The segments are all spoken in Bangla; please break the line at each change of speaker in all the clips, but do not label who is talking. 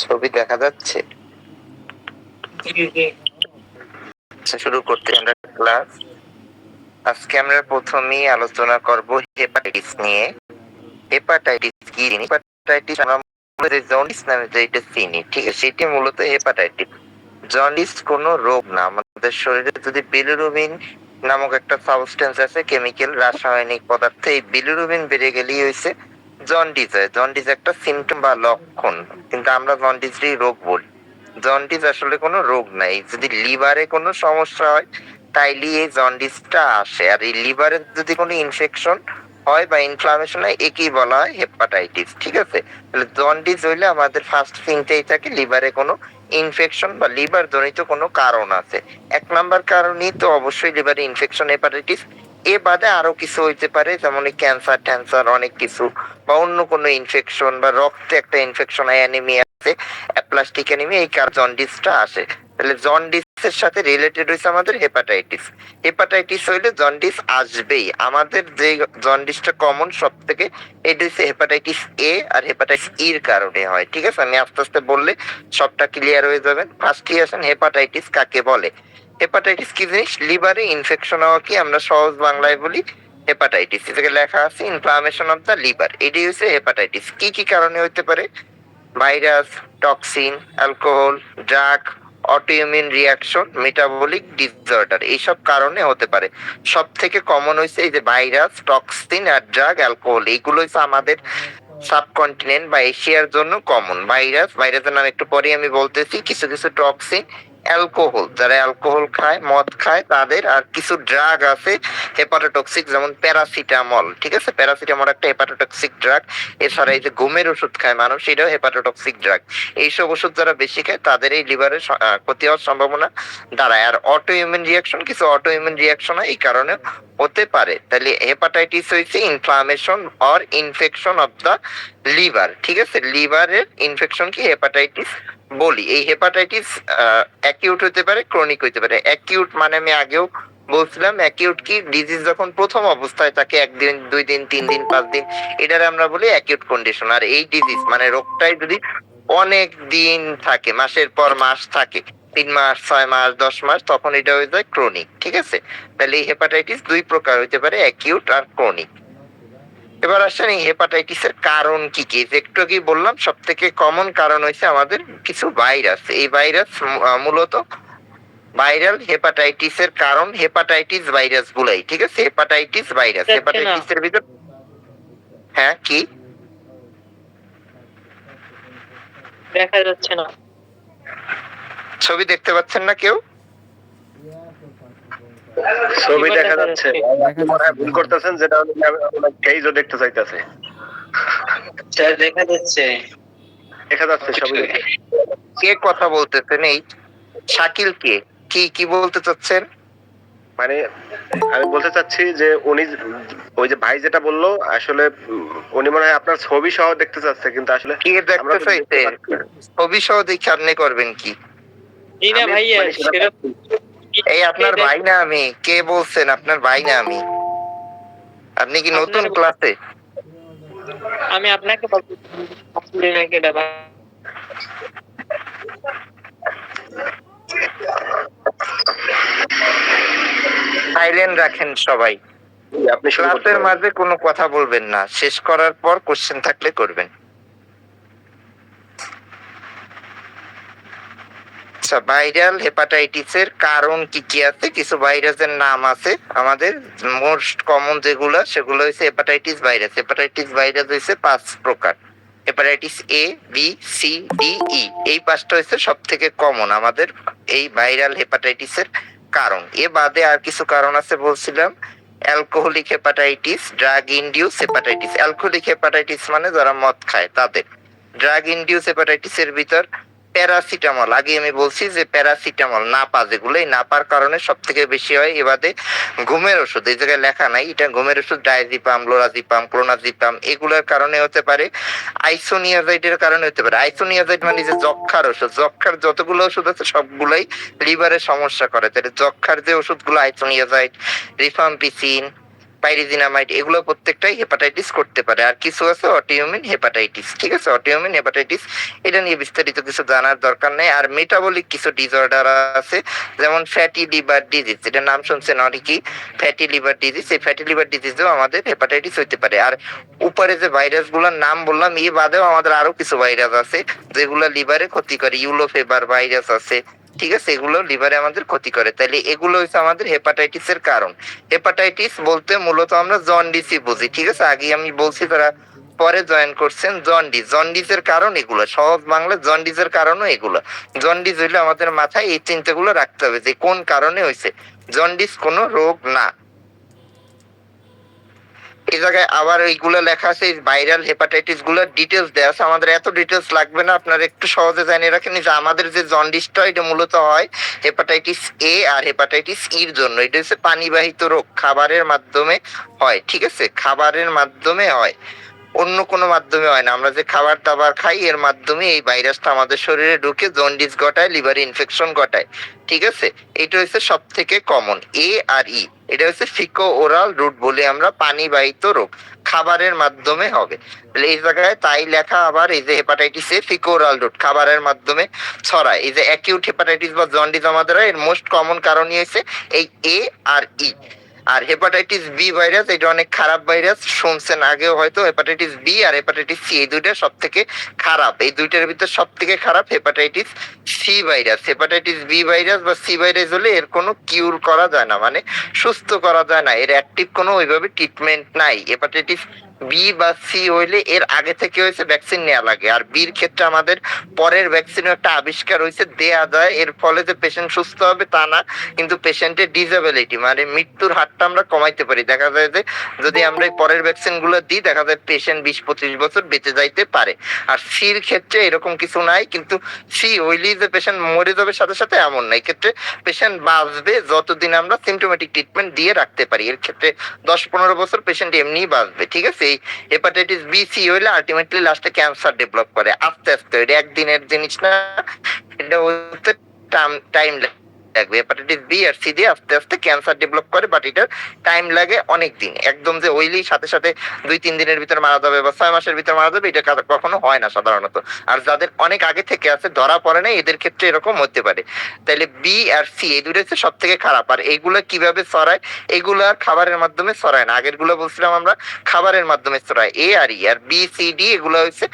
ছবি দেখা যাচ্ছে? শুরু করতে আমরা ক্লাস। আজকে আমরা প্রথমেই আলোচনা করব হেপাটাইটিস নিয়ে। হেপাটাইটিস কি? হেপাটাইটিস আমরা জন্ডিস নামে যেটা চিনি, ঠিক আছে, সেটি মূলত হেপাটাইটিস। জন্ডিস কোনো রোগ না। আমাদের শরীরে যদি বিলিরুবিন নামক একটা সাবস্টেন্স আছে, কেমিক্যাল রাসায়নিক পদার্থ, এই বিলিরুবিন বেড়ে গেলেই হয়েছে জন্ডিস হয়। জন্ডিস একটা সিমটম বা লক্ষণ, কিন্তু আমরা জন্ডিসই রোগ বলি। জন্ডিস আসলে কোনো রোগ নাই। যদি লিভারে কোনো সমস্যা হয় তাইলে এই জন্ডিসটা আসে। আর এই লিভারের যদি কোনো ইনফেকশন হয় বা ইনফ্লামেশন হয়, একেই বলা হয় হেপাটাইটিস, ঠিক আছে। তাহলে জন্ডিস হইলে আমাদের ফার্স্ট থিংটাই থাকে লিভারে কোনো ইনফেকশন বা লিভার জনিত কোনো কারণ আছে। এক নাম্বার কারণই তো অবশ্যই লিভারে ইনফেকশন, হেপাটাইটিস। এ বাদে আরো কিছু হইতে পারে, যেমন ক্যান্সার ট্যান্সার, অনেক কিছু, বা অন্য কোনো ইনফেকশন, বা রক্তে একটা ইনফেকশন, অ্যানিমিয়া আছে, অ্যাপ্লাস্টিক অ্যানিমিয়া, এই কারণে জন্ডিসটা আসে। তাহলে জন্ডিসের সাথে রিলেটেড হইছে আমাদের হেপাটাইটিস। হেপাটাইটিস হইলে জন্ডিস আসবেই। আমাদের যে জন্ডিসটা কমন সব থেকে, এটা হচ্ছে হেপাটাইটিস এ আর হেপাটাইটিস ইর কারণে হয়, ঠিক আছে। আমি আস্তে আস্তে বললে সবটা ক্লিয়ার হয়ে যাবেন। ফার্স্টে আসেন হেপাটাইটিস কাকে বলে। হেপাটাইটিস কি জিনিস? লিভারে ইনফেকশন হওয়া কি আমরা সহজ বাংলায় বলি হেপাটাইটিস। এটাকে লেখা আছে ইনফ্লামেশন অফ দ্য লিভার। এটাই হচ্ছে হেপাটাইটিস। কি কি কারণে হতে পারে? Virus, toxin, alcohol, drug, autoimmune reaction, metabolic disorder, এইসব কারণে হতে পারে। সব থেকে কমন হয়েছে এই যে ভাইরাস, টক্সিন আর ড্রাগ, অ্যালকোহল, এইগুলো হচ্ছে আমাদের সাবকন্টিনেন্ট বা এশিয়ার জন্য কমন। ভাইরাসের নাম একটু পরে আমি বলতেছি। কিছু কিছু টক্সিন, অ্যালকোহল, যারা অ্যালকোহল খায়, মদ খায় তাদের, আর কিছু ড্রাগ আছে হেপাটোটক্সিক, যেমন প্যারাসিটামল, ঠিক আছে। প্যারাসিটামল একটা হেপাটোটক্সিক ড্রাগ। এছাড়া এই যে ঘুমের ওষুধ খায় মানুষ, এটাও হেপাটোটক্সিক ড্রাগ। এইসব ওষুধ যারা বেশি খায় তাদের এই লিভারের ক্ষতি হওয়ার সম্ভাবনা দাঁড়ায়। আর অটো ইমিউন রিয়াকশন, কিছু অটো ইমিউন রিয়াকশন হয়, এই কারণে হতে পারে। তাহলে হেপাটাইটিস হয়েছে inflammation or infection of the liver, ঠিক আছে। লিভারের ইনফেকশন কি হেপাটাইটিস বলি। এই হেপাটাইটিস অ্যাকিউট হতে পারে, ক্রনিক হতে পারে। অ্যাকিউট মানে আমি আগেও বলছিলাম, অ্যাকিউট কি? ডিজিজ যখন প্রথম অবস্থায় থাকে, 1 দিন 2 দিন 3 দিন 5 দিন, এটারে আমরা বলি অ্যাকিউট কন্ডিশন। আর এই ডিজিজ মানে রোগটাই যদি অনেক দিন থাকে, মাসের পর মাস থাকে, 3 মাস 6 মাস 10 মাস, তখন এটা হয়ে যায় ক্রনিক, ঠিক আছে। তাহলে এই হেপাটাইটিস দুই প্রকার হইতে পারে, অ্যাকিউট আর ক্রনিক। এবার আসেন এই হেপাটাইটিসের কারণ কি কি। একটু আগেই বললাম সব থেকে কমন কারণ হয়েছে আমাদের কিছু ভাইরাস। এই ভাইরাস মূলত ভাইরাল হেপাটাইটিসের কারণ হেপাটাইটিস ভাইরাস গুলাই, ঠিক আছে। হেপাটাইটিস ভাইরাস, হেপাটাইটিসের ভিতর। হ্যাঁ, কি
দেখা যাচ্ছে না?
ছবি দেখতে পাচ্ছেন না কেউ?
ছবি দেখা যাচ্ছে, ভুল করতেছেন, যেটা কেইজও দেখতে চাইতেছে।
স্যার দেখা যাচ্ছে,
দেখা যাচ্ছে ছবি।
কে কথা বলতেছেন? এই শাকিল কে? কি কি বলতে চাচ্ছেন?
মানে আমি বলতে চাচ্ছি যে উনি, ওই যে ভাই যেটা বললো, আসলে উনি মনে হয় আপনার ছবি সহ দেখতে চাচ্ছে, কিন্তু আসলে
কে দেখতে চাইতে? ছবি সহ দেখে আপনি করবেন কি?
না ভাইয়া,
এই আপনার ভাই না আমি। কে বলছেন? আপনার ভাই না আমি। আপনি কি নতুন ক্লাসে?
আমি আপনাকে
সাইলেন্ট রাখেন সবাই।
আপনি
ক্লাসের মাঝে কোনো কথা বলবেন না। শেষ করার পর কোশ্চেন থাকলে করবেন। আচ্ছা, ভাইরাল হেপাটাইটিসের কারণ কি কি আছে? কিছু ভাইরাসের নাম আছে আমাদের। মোস্ট কমন যেগুলো, সেগুলো হচ্ছে হেপাটাইটিস ভাইরাস। হেপাটাইটিস ভাইরাস হচ্ছে 5 প্রকার। Hepatitis A, B, C, D, E, এই 5টা হচ্ছে সব থেকে কমন আমাদের এই ভাইরাল হেপাটাইটিসের কারণ। এ বাদে আর কিছু কারণ আছে বলছিলাম। Alcoholic hepatitis, drug induce hepatitis. Alcoholic hepatitis মানে যারা মদ খায় তাদের। ড্রাগ ইনডিউস হেপাটাইটিসের ভিতর প্যারাসিটামল, আগে আমি বলছি যে প্যারাসিটামল, নাপা, যেগুলো এই নাপার কারণে সব থেকে বেশি হয়। এবারে ঘুমের ওষুধ, এই জায়গায় লেখা নাই, এটা ঘুমের ওষুধ, ডায়াজিপাম, লোরাজিপাম, ক্লোনাজিপাম, এগুলোর কারণে হতে পারে। আইসোনিয়াজাইডের কারণে হতে পারে। আইসোনিয়াজাইড মানে যে যক্ষার ওষুধ, যক্ষার যতগুলো ওষুধ আছে সবগুলাই লিভারের সমস্যা করে। তাহলে যক্ষার যে ওষুধগুলো, আইসোনিয়াজাইড, রিফাম্পিসিন, পাইরিজিনামাইড, এগুলো প্রত্যেকটাই হেপাটাইটিস করতে পারে। আর কিছু আছে অটোইমিউন হেপাটাইটিস, ঠিক আছে? অটোইমিউন হেপাটাইটিস এটা নিয়ে বিস্তারিত কিছু জানার দরকার নেই। আর মেটাবলিক কিছু ডিসঅর্ডার আছে, যেমন ফ্যাটি লিভার ডিজিজ, এটার নাম শুনছেন অনেকেই, ফ্যাটি লিভার ডিজিজ। এই ফ্যাটি লিভার ডিজিজেও আমাদের হেপাটাইটিস হইতে পারে। আর উপরে যে ভাইরাস গুলোর নাম বললাম, এই বাদেও আমাদের আরো কিছু ভাইরাস আছে যেগুলো লিভারে ক্ষতি করে। ইউলো ফেভার ভাইরাস আছে, ঠিক আছে? এগুলো লিভারে আমাদের ক্ষতি করে। তাহলে এগুলো হচ্ছে আমাদের হেপাটাইটিসের কারণ। হেপাটাইটিস বলতে মূলত আমরা জন্ডিসই বুঝি, ঠিক আছে? আগে আমি বলছি, তারা পরে জয়েন করছেন। জন্ডিস, জন্ডিসের কারণ এগুলো, সহজ বাংলা জন্ডিসের কারণও এগুলো। জন্ডিস হইলে আমাদের মাথায় এই চিন্তাগুলো রাখতে হবে যে কোন কারণে হয়েছে। জন্ডিস কোনো রোগ না। এই জায়গায় আবার এইগুলো লেখা আছে, ভাইরাল হেপাটাইটিস গুলোর ডিটেলস দেওয়া আছে। আমাদের এত ডিটেলস লাগবে না, আপনারা একটু সহজে জানিয়ে রাখেন যে আমাদের যে জন্ডিসটা, এটা মূলত হয় হেপাটাইটিস এ আর হেপাটাইটিস ইর জন্য। এটা হচ্ছে পানিবাহিত রোগ, খাবারের মাধ্যমে হয়, ঠিক আছে? খাবারের মাধ্যমে হয়, অন্য কোনো মাধ্যমে হয় না। আমরা যে খাবার দাবার খাই, এর মাধ্যমে এই ভাইরাসটা আমাদের শরীরে ঢুকে জন্ডিস ঘটায়, লিভার ইনফেকশন ঘটায়, ঠিক আছে? এটা হচ্ছে সব থেকে কমন, এ আর ই। এটা হচ্ছে ফিকো ওরাল রুট বলে আমরা, পানিবাহিত রোগ, খাবারের মাধ্যমে হবে। এই জায়গায় তাই লেখা। আবার এই যে hepatitis A faeco oral route, খাবারের মাধ্যমে ছড়ায়। এই যে অ্যাকিউট হেপাটাইটিস বা জন্ডিস আমাদের হয়, এর মোস্ট কমন কারণই হচ্ছে এই এ আর ই। আর হেপাটাইটিস বি ভাইরাস, এটা অনেক খারাপ ভাইরাস, শুনছেন আগেও হয়তো। হেপাটাইটিস বি আর হেপাটাইটিস সি, এই দুইটা সব থেকে খারাপ। এই দুইটার ভিতর সব থেকে খারাপ hepatitis C virus. Hepatitis B virus বা সি ভাইরাস হলে এর কোনো কিউর করা যায় না, মানে সুস্থ করা যায় না, এর অ্যাক্টিভ কোনো ওইভাবে ট্রিটমেন্ট নাই। হেপাটাইটিস বি বা সি হইলে এর আগে থেকে হয়েছে ভ্যাকসিন নেওয়া লাগে। আর বির ক্ষেত্রে আমাদের পরের ভ্যাকসিনও একটা আবিষ্কার হয়েছে, দেয়া যায়। এর ফলে যে পেশেন্ট সুস্থ হবে তা না, কিন্তু পেশেন্টের ডিসএবিলিটি মানে মৃত্যুর হারটা আমরা কমাইতে পারি। দেখা যায় যে যদি আমরা এই পরের ভ্যাকসিন গুলো দিই, দেখা যায় পেশেন্ট 20-25 বছর বেঁচে যাইতে পারে। আর সির ক্ষেত্রে এরকম কিছু নাই, কিন্তু সি হইলি যে পেশেন্ট মরে যাবে সাথে সাথে এমন নাই। ক্ষেত্রে পেশেন্ট বাঁচবে যতদিন আমরা সিমটোমেটিক ট্রিটমেন্ট দিয়ে রাখতে পারি। এর ক্ষেত্রে 10-15 বছর পেশেন্ট এমনিই বাঁচবে, ঠিক আছে? এই হেপাটাইটিস বি সি হইলে আলটিমেটলি লাস্টে ক্যান্সার ডেভেলপ করে আস্তে আস্তে। এটা একদিনের জিনিস না, এটা হচ্ছে টাইম লাগবে। হেপাটাইটিস বি আর সি দিয়ে আস্তে আস্তে ক্যান্সার ডেভেলপ করে, বাট এটার টাইম লাগে অনেক দিন। একদম যে ওইলি সাথে সাথে 2-3 দিনের ভিতর মারা যাবে বা 6 মাসের ভিতর মারা যাবে, এটা কখনো হয় না সাধারণত। আর যাদের অনেক আগে থেকে আছে, ধরা পড়ে না, এদের ক্ষেত্রে এরকম হতে পারে। তাহলে বি আর সি এই দুটো হচ্ছে সব থেকে খারাপ। আর এইগুলো কিভাবে ছড়ায়? এগুলো আর খাবারের মাধ্যমে ছড়ায় না। আগের গুলো বলছিলাম আমরা খাবারের মাধ্যমে ছড়ায়, এ আর ই। আর বি সি ডি এগুলো হচ্ছে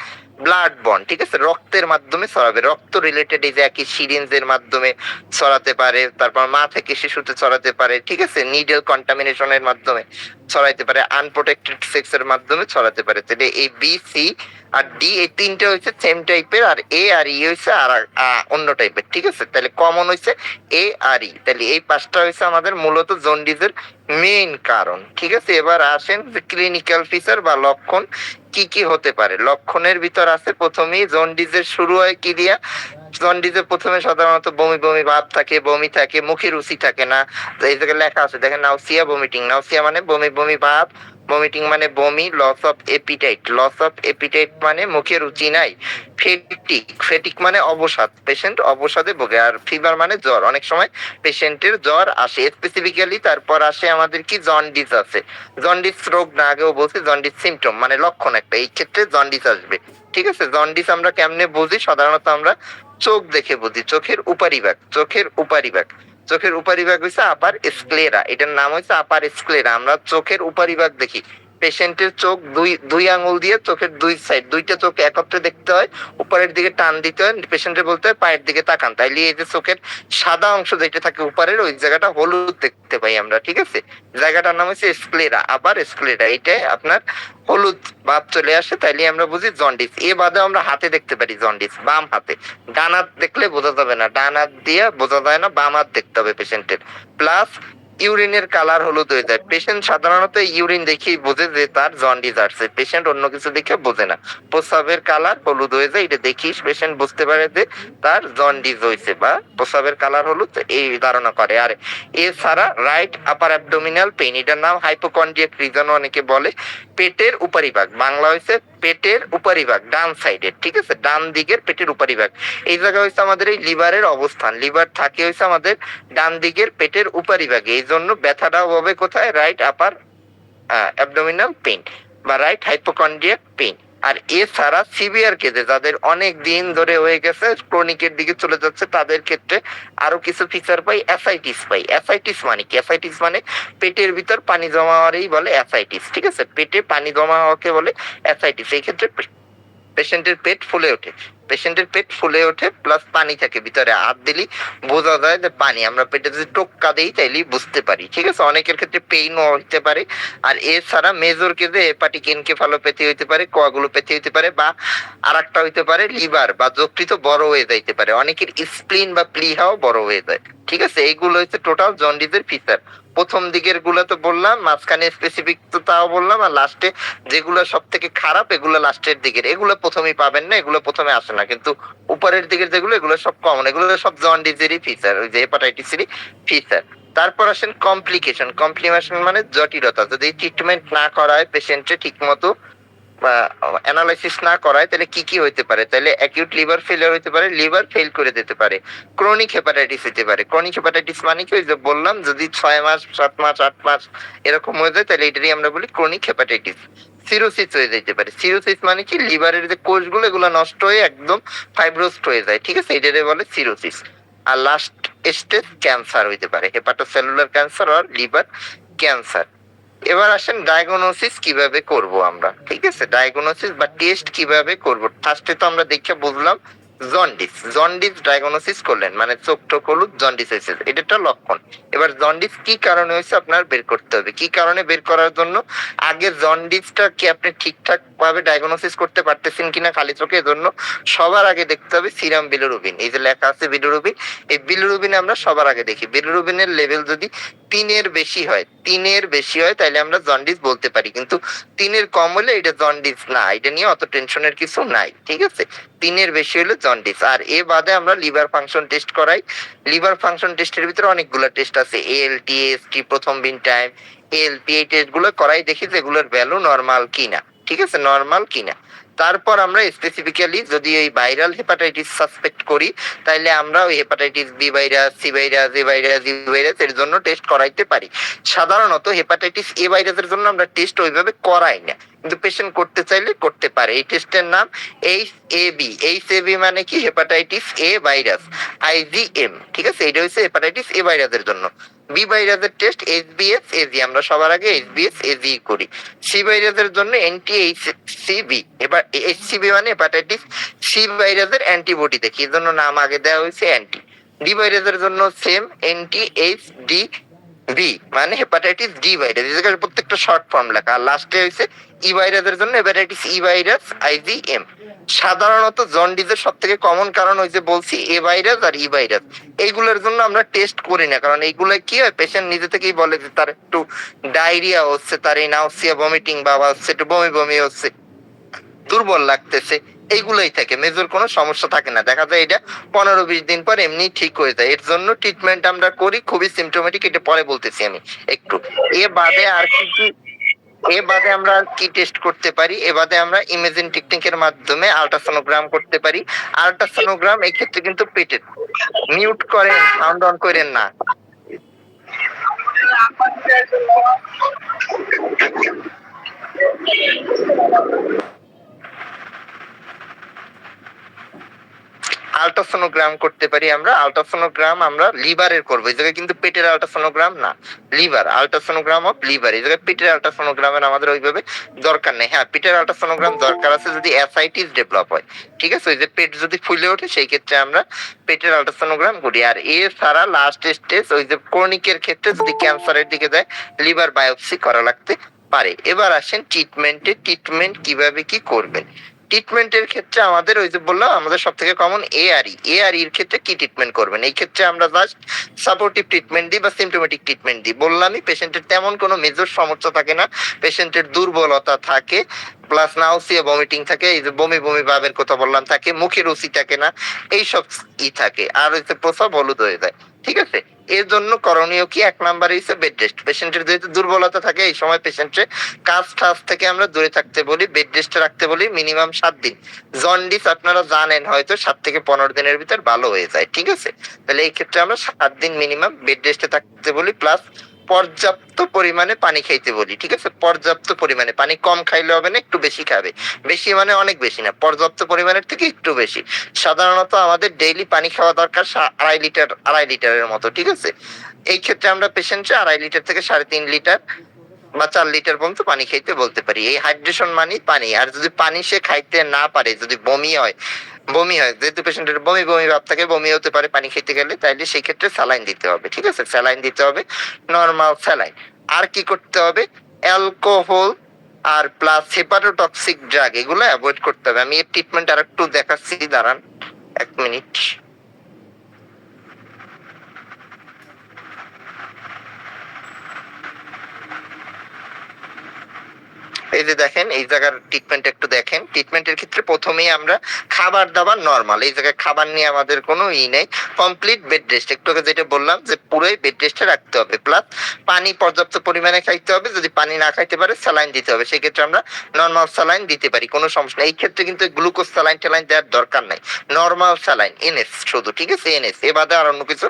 ব্লাড বন্ড, ঠিক আছে? রক্তের মাধ্যমে ছড়াবে, রক্ত রিলেটেড। এই যে একই সিরিঞ্জের মাধ্যমে ছড়াতে পারে, তারপর মা থেকে শিশুতে ছড়াতে পারে, ঠিক আছে? নিডল কন্টামিনেশনের মাধ্যমে ছড়াইতে পারে, আনপ্রোটেক্টেড সেক্স এর মাধ্যমে ছড়াতে পারে। তাহলে এই বি সি আর ডি এই তিনটা হচ্ছে সেম টাইপের, আর এ আর ই হচ্ছে আর অন্য টাইপের, ঠিক আছে? তাহলে কমন হচ্ছে এ আর ই। তাহলে এই পাঁচটা হচ্ছে আমাদের মূলত জন্ডিসের মেইন কারণ, ঠিক আছে? এবার আসেন যে ক্লিনিক্যাল ফিচার বা লক্ষণ কি কি হতে পারে। লক্ষণের ভিতর আছে প্রথমেই জন্ডিসের শুরু হয় কি দিয়া? জন্ডিসে প্রথমে সাধারণত বমি বমি ভাব থাকে, বমি থাকে, মুখে রুচি থাকে না। এই জায়গায় লেখা আছে দেখেন, নাউসিয়া ভমিটিং। নাউসিয়া মানে বমি বমি ভাব, ভমিটিং মানে বমি, loss of appetite. Loss of appetite মানে মুখে রুচি নাই। ফেটিক, ফেটিক মানে অবসাদ, পেশেন্ট অবসাদে ভোগে। আর ফিভার মানে জ্বর, অনেক সময় পেশেন্টের জ্বর আসে স্পেসিফিক্যালি। তারপর আসে আমাদের কি জন্ডিস আছে। জন্ডিস রোগ না, আগেও বলছি, জন্ডিস সিমটম মানে লক্ষণ একটা, এই ক্ষেত্রে জন্ডিস আসবে, ঠিক আছে? জন্ডিস আমরা কেমনে বুঝি? সাধারণত আমরা চোখ দেখে বুঝি, চোখের উপরিভাগ। চোখের উপরিভাগ, চোখের উপরিভাগ হচ্ছে আপার স্ক্লেরা, এটার নাম হচ্ছে আপার স্ক্লেরা। আমরা চোখের উপরিভাগ দেখি। পেশেন্টের চোখ দুই দুই আঙুল দিয়ে চোখের দুই সাইড, দুইটা চোখ একত্রে দেখতে হয়, উপরের দিকে টান দিতে হয়, পেশেন্টের বলতে হয় পায়ের দিকে তাকান। তাইলে এই যে চোখের সাদা অংশ যেটা থাকে উপরের, ওই জায়গাটা হলুদ দেখতে পাই আমরা, ঠিক আছে? জায়গাটার নাম হচ্ছে স্ক্লেরা, আবার স্ক্লেরা, এটাই আপনার হলুদ ভাব চলে আসে, তাইলে আমরা বুঝি জন্ডিস। এ বাদে আমরা হাতে দেখতে পারি জন্ডিস, বাম হাতে। ডান হাত দেখলে বোঝা যাবে না, ডান হাত দিয়ে বোঝা যায় না, বাম হাত দেখতে হবে পেশেন্টের। প্লাস ইউরিনের কালার হলুদ হয়ে যায়। পেশেন্ট সাধারণত ইউরিন দেখেই বোঝে যে তার জন্ডিস আসছে, পেশেন্ট অন্য কিছু দেখে বোঝে না। প্রস্রাবের কালার হলুদ হয়ে যায়, এটা দেখেই পেশেন্ট বুঝতে পারে যে তার জন্ডিস হয়েছে বা প্রস্রাবের কালার হলুদ, এই ধারণা করে। আর এছাড়া রাইট আপার অ্যাবডোমিনাল পেইন, এটার নাম হাইপোকন্ড্রিয়াক রিজন অনেকে বলে। পেটের উপরিভাগ, বাংলা হয়েছে পেটের উপরিভাগ, ডান সাইডের, ঠিক আছে? ডান দিকের পেটের উপরিভাগ। এই জায়গা হচ্ছে আমাদের এই লিভারের অবস্থান। লিভার থাকে হচ্ছে আমাদের ডান দিকের পেটের উপরিভাগে, এই জন্য ব্যথাটাও হবে কোথায়? রাইট আপার অ্যাবডোমিনাল পেইন বা রাইট হাইপোকন্ড্রিয়াক পেইন। আর এছাড়া সিভিয়ার কেসে যাদের অনেক দিন ধরে হয়ে গেছে, ক্রনিকের দিকে চলে যাচ্ছে, তাদের ক্ষেত্রে আরো কিছু ফিচার পাই, অ্যাসাইটিস পাই। অ্যাসাইটিস মানে কি? অ্যাসাইটিস মানে পেটের ভিতর পানি জমা হওয়ারই বলে অ্যাসাইটিস, ঠিক আছে? পেটে পানি জমা হওয়াকে বলে অ্যাসাইটিস। এই ক্ষেত্রে পেশেন্টের পেট ফুলে ওঠে, পেশেন্টের পেট ফুলে ওঠে প্লাস পানি থাকে ভিতরে, হাত দিলেই বোঝা যায় যে পানি। আমরা পেটে যদি টোক্কা দিই তাইলেই বুঝতে পারি, ঠিক আছে? অনেকের ক্ষেত্রে পেইনও হতে পারে। আর এছাড়া মেজর কেসে হেপাটিক এনকেফালোপ্যাথি হইতে পারে, কোয়াগুলোপ্যাথি হইতে পারে, বা আরেকটা হইতে পারে লিভার বা যকৃৎ বড় হয়ে যাইতে পারে। অনেকের স্প্লিন বা প্লিহাও বড় হয়ে যায়, ঠিক আছে? এইগুলো হচ্ছে টোটাল জন্ডিসের ফিচার। প্রথম দিকের গুলো তো বললাম, মাঝখানে স্পেসিফিক তো তাও বললাম, আর লাস্টে যেগুলো সব থেকে খারাপ এগুলো লাস্টের দিকের। এগুলো প্রথমেই পাবেন না, এগুলো প্রথমে আসে না, কিন্তু উপরের দিকের যেগুলো এগুলো সব কমন, এগুলো সব জন্ডিসেরই ফিচার, ওই যে হেপাটাইটিসেরই ফিচার। তারপর আসেন কমপ্লিকেশন। কমপ্লিকেশন মানে জটিলতা। যদি ট্রিটমেন্ট না করায় পেশেন্টে ঠিক মতো বা অ্যানালাইসিস না করায়, তাহলে কি কি হইতে পারে? তাহলে অ্যাকিউট লিভার ফেলিয়ার হইতে পারে, লিভার ফেল করে দিতে পারে। ক্রনিক হেপাটাইটিস হইতে পারে। ক্রনিক হেপাটাইটিস মানে কি? ওই যে বললাম, যদি 6 মাস 7 মাস 8 মাস এরকম হয়ে যায়, তাহলে এটারই আমরা বলি ক্রনিক হেপাটাইটিস। সিরোসিস হয়ে যেতে পারে। সিরোসিস মানে কি? লিভারের যে কোষগুলো এগুলো নষ্ট হয়ে একদম ফাইব্রোস্ট হয়ে যায়, ঠিক আছে? এটারে বলে সিরোসিস। আর লাস্ট স্টেজ ক্যান্সার হইতে পারে, হেপাটোসেলুলার ক্যান্সার আর লিভার ক্যান্সার। এবার আসেন ডায়াগনোসিস কিভাবে করব আমরা, ঠিক আছে? ডায়াগনোসিস বা টেস্ট কিভাবে করব? ফার্স্টে তো আমরা দেখে বুঝলাম জন্ডিস। জন্ডিস ডায়াগনোসিস করলেন মানে চোখ টোক হলুদ, জন্ডিস হয়েছে, এটা একটা লক্ষণ। এবার জন্ডিস কি কারণে হয়েছে আপনার বের করতে হবে। কি কারণে বের করার জন্য আগে জন্ডিসটা কি আপনি ঠিকঠাক ভাবে ডায়াগনোসিস করতে পারতেছেন কিনা খালি চোখে, এজন্য সবার আগে দেখতে হবে সিরাম বিলিরুবিন। এই যে লেখা আছে বিলিরুবিন, এই বিলিরুবিন আমরা সবার আগে দেখি। বিলিরুবিনের লেভেল যদি 3-এর বেশি হয়, 3-এর বেশি হয়, তাহলে আমরা জন্ডিস বলতে পারি। কিন্তু 3-এর কম হলে এটা জন্ডিস না, এটা নিয়ে অত টেনশনের কিছু নাই, ঠিক আছে? 3-এর বেশি হলে জন্ডিস। আর এ বাদে আমরা লিভার ফাংশন টেস্ট করাই। লিভার ফাংশন টেস্টের ভিতরে অনেকগুলো টেস্ট আছে, এএলটি, এএসটি, প্রথম বিন টাইম, এএলপি। এই টেস্ট গুলো করাই দেখি যেগুলোর ভ্যালু নরমাল কিনা, ঠিক আছে? নরমাল কিনা। তারপর আমরা স্পেসিফিক্যালি যদি এই ভাইরাল হেপাটাইটিস সাসপেক্ট করি, তাহলে আমরা ওই hepatitis B virus, C virus, A virus, E virus এর জন্য টেস্ট করাইতে পারি। সাধারণত হেপাটাইটিস এ ভাইরাসের জন্য আমরা টেস্ট ওইভাবে করাই না, কিন্তু পেশেন্ট করতে চাইলে করতে পারে। এই টেস্টের নাম এইচএবি। এইচএবি মানে কি? হেপাটাইটিস এ ভাইরাস, আইজিএম, ঠিক আছে? এটা হচ্ছে হেপাটাইটিস এ ভাইরাসের জন্য। বি ভাইরাসের টেস্ট এইচবিএস এজি, আমরা সবার আগে এইচবিএস এজি করি। সি ভাইরাসের জন্য এন্টি এইচসিবি। এবার এইচসিবি মানে হেপাটাইটিস সি ভাইরাসের অ্যান্টিবডি দেখি, এর জন্য নাম আগে দেওয়া হয়েছে অ্যান্টি। ডি ভাইরাসের জন্য same, anti H D B মানে হেপাটাইটিস ডি ভাইরাস, এই জায়গায় প্রত্যেকটা শর্ট ফর্ম লেখা। আর লাস্টে হয়েছে ই ভাইরাসের জন্য হেপাটাইটিস ই ভাইরাস, আইজিএম। সাধারণত জন্ডিসের সব থেকে কমন কারণ হয়েছে বলছি এ ভাইরাস আর ই ভাইরাস। এইগুলোর জন্য আমরা টেস্ট করি না, কারণ এইগুলো কি হয়, পেশেন্ট নিজে থেকেই বলে যে তার একটু ডায়রিয়া হচ্ছে, তার এই নাউসিয়া ভমিটিং বাবা হচ্ছে, একটু বমি বমি হচ্ছে, দুর্বল লাগতেছে, এইগুলোই থাকে, মেজর কোনো সমস্যা থাকে না। দেখা যায় এটা 15-20 দিন পর এমনি ঠিক হয়ে যায়। এর জন্য ট্রিটমেন্ট আমরা করি, খুবই সিমটোমেটিক, এটা পরে বলতেছি আমি একটু। এ বাদে আর কি কি, এ বাদে আমরা কি টেস্ট করতে পারি? এ বাদে আমরা ইমেজিং টেকনিকের মাধ্যমে আল্ট্রাসোনোগ্রাম করতে পারি। আল্ট্রাসোনোগ্রাম এই ক্ষেত্রে কিন্তু পেটের, মিউট করেন, সাউন্ড অন করেন না। আল্ট্রাসোনোগ্রাম করতে পারি আমরা। আল্ট্রাসোনোগ্রাম আমরা লিভারের করবো, এই জায়গায় কিন্তু পেটের আল্ট্রাসোনোগ্রাম না, লিভার আল্ট্রাসোনোগ্রাম অফ লিভার। এই জায়গায় পেটের আল্ট্রাসোনোগ্রামের আমাদের ওইভাবে দরকার নেই। হ্যাঁ, পেটের আল্ট্রাসোনোগ্রাম দরকার আছে যদি অ্যাসাইটিস ডেভেলপ হয়, ঠিক আছে? ওই যে পেট যদি ফুলে ওঠে, সেই ক্ষেত্রে আমরা পেটের আল্ট্রাসোনোগ্রাম করি। আর এছাড়া লাস্ট স্টেজ ওই যে ক্রনিকের ক্ষেত্রে যদি ক্যান্সারের দিকে যায়, লিভার বায়োপসি করা লাগতে পারে। এবার আসেন ট্রিটমেন্টে। ট্রিটমেন্ট কিভাবে কি করবেন? ট্রিটমেন্টের ক্ষেত্রে আমাদের ওই যে বললাম, আমাদের সব থেকে কমন এআরই। এআরইর ক্ষেত্রে কি ট্রিটমেন্ট করবেন? এই ক্ষেত্রে আমরা জাস্ট সাপোর্টিভ ট্রিটমেন্ট দিই বা সিমটোমেটিক ট্রিটমেন্ট দিই। বললামই পেশেন্টের তেমন কোনো মেজর সমস্যা থাকে না, পেশেন্টের দুর্বলতা থাকে, প্লাস নাউসিয়া ভমিটিং থাকে, এই যে বমি বমি ভাবের কথা বললাম থাকে, মুখে রুচি থাকে না, এইসব থাকে। আর হচ্ছে প্রস্রাব হলুদ হয়ে যায়, ঠিক আছে? এর জন্য করণীয় কি? 1 নাম্বারে হচ্ছে বেড রেস্ট। পেশেন্টের যেহেতু দুর্বলতা থাকে, এই সময় পেশেন্টের কাজ টাজ থেকে আমরা দূরে থাকতে বলি, বেড রেস্টে রাখতে বলি মিনিমাম 7 দিন। জন্ডিস আপনারা জানেন হয়তো 7 থেকে 15 দিনের ভিতর ভালো হয়ে যায়, ঠিক আছে? তাহলে এই ক্ষেত্রে আমরা 7 দিন মিনিমাম বেড রেস্টে থাকতে বলি, প্লাস পর্যাপ্ত পরিমাণে পানি খাইতে বলি, ঠিক আছে? পর্যাপ্ত পরিমাণে পানি, কম খাইলে হবে না, একটু বেশি খাবে। বেশি মানে অনেক বেশি না, পর্যাপ্ত পরিমাণের থেকে একটু বেশি। সাধারণত আমাদের ডেইলি পানি খাওয়া দরকার 2.5 লিটারের মতো, ঠিক আছে? এই ক্ষেত্রে আমরা পেশেন্টকে 2.5 লিটার থেকে 3.5 লিটার বা 4 লিটার পর্যন্ত পানি খাইতে বলতে পারি। এই হাইড্রেশন মানে পানি। আর যদি পানি সে খাইতে না পারে, যদি বমি হয়, যেহেতু পেশেন্টের বমি বমি ভাব থাকে, বমি হতে পারে পানি খেতে গেলে, তাইলে সেই ক্ষেত্রে স্যালাইন দিতে হবে, ঠিক আছে? স্যালাইন দিতে হবে, নরমাল স্যালাইন। আর কি করতে হবে? অ্যালকোহল আর প্লাস হেপাটোটক্সিক ড্রাগ, এগুলো অ্যাভয়েড করতে হবে। আমি এর ট্রিটমেন্ট আর একটু দেখাচ্ছি, দাঁড়ান 1 মিনিট। এই যে দেখেন, এই জায়গার ট্রিটমেন্ট একটু দেখেন। ট্রিটমেন্টের ক্ষেত্রে প্রথমেই আমরা খাবার দাবার নরমাল, এই জায়গায় খাবার নিয়ে আমাদের কোনো নেই। কমপ্লিট বেড রেস্ট, একটু আগে যেটা বললাম যে পুরোই বেড রেস্টে রাখতে হবে, প্লাস পানি পর্যাপ্ত পরিমাণে খাইতে হবে। যদি পানি না খাইতে পারে স্যালাইন দিতে হবে, সেই ক্ষেত্রে আমরা নরমাল স্যালাইন দিতে পারি, কোনো সমস্যা নেই। এই ক্ষেত্রে কিন্তু গ্লুকোজ স্যালাইন ট্যালাইন দেওয়ার দরকার নাই, নরমাল স্যালাইন এনএস শুধু, ঠিক আছে? এনএস, এ বাদে আর অন্য কিছু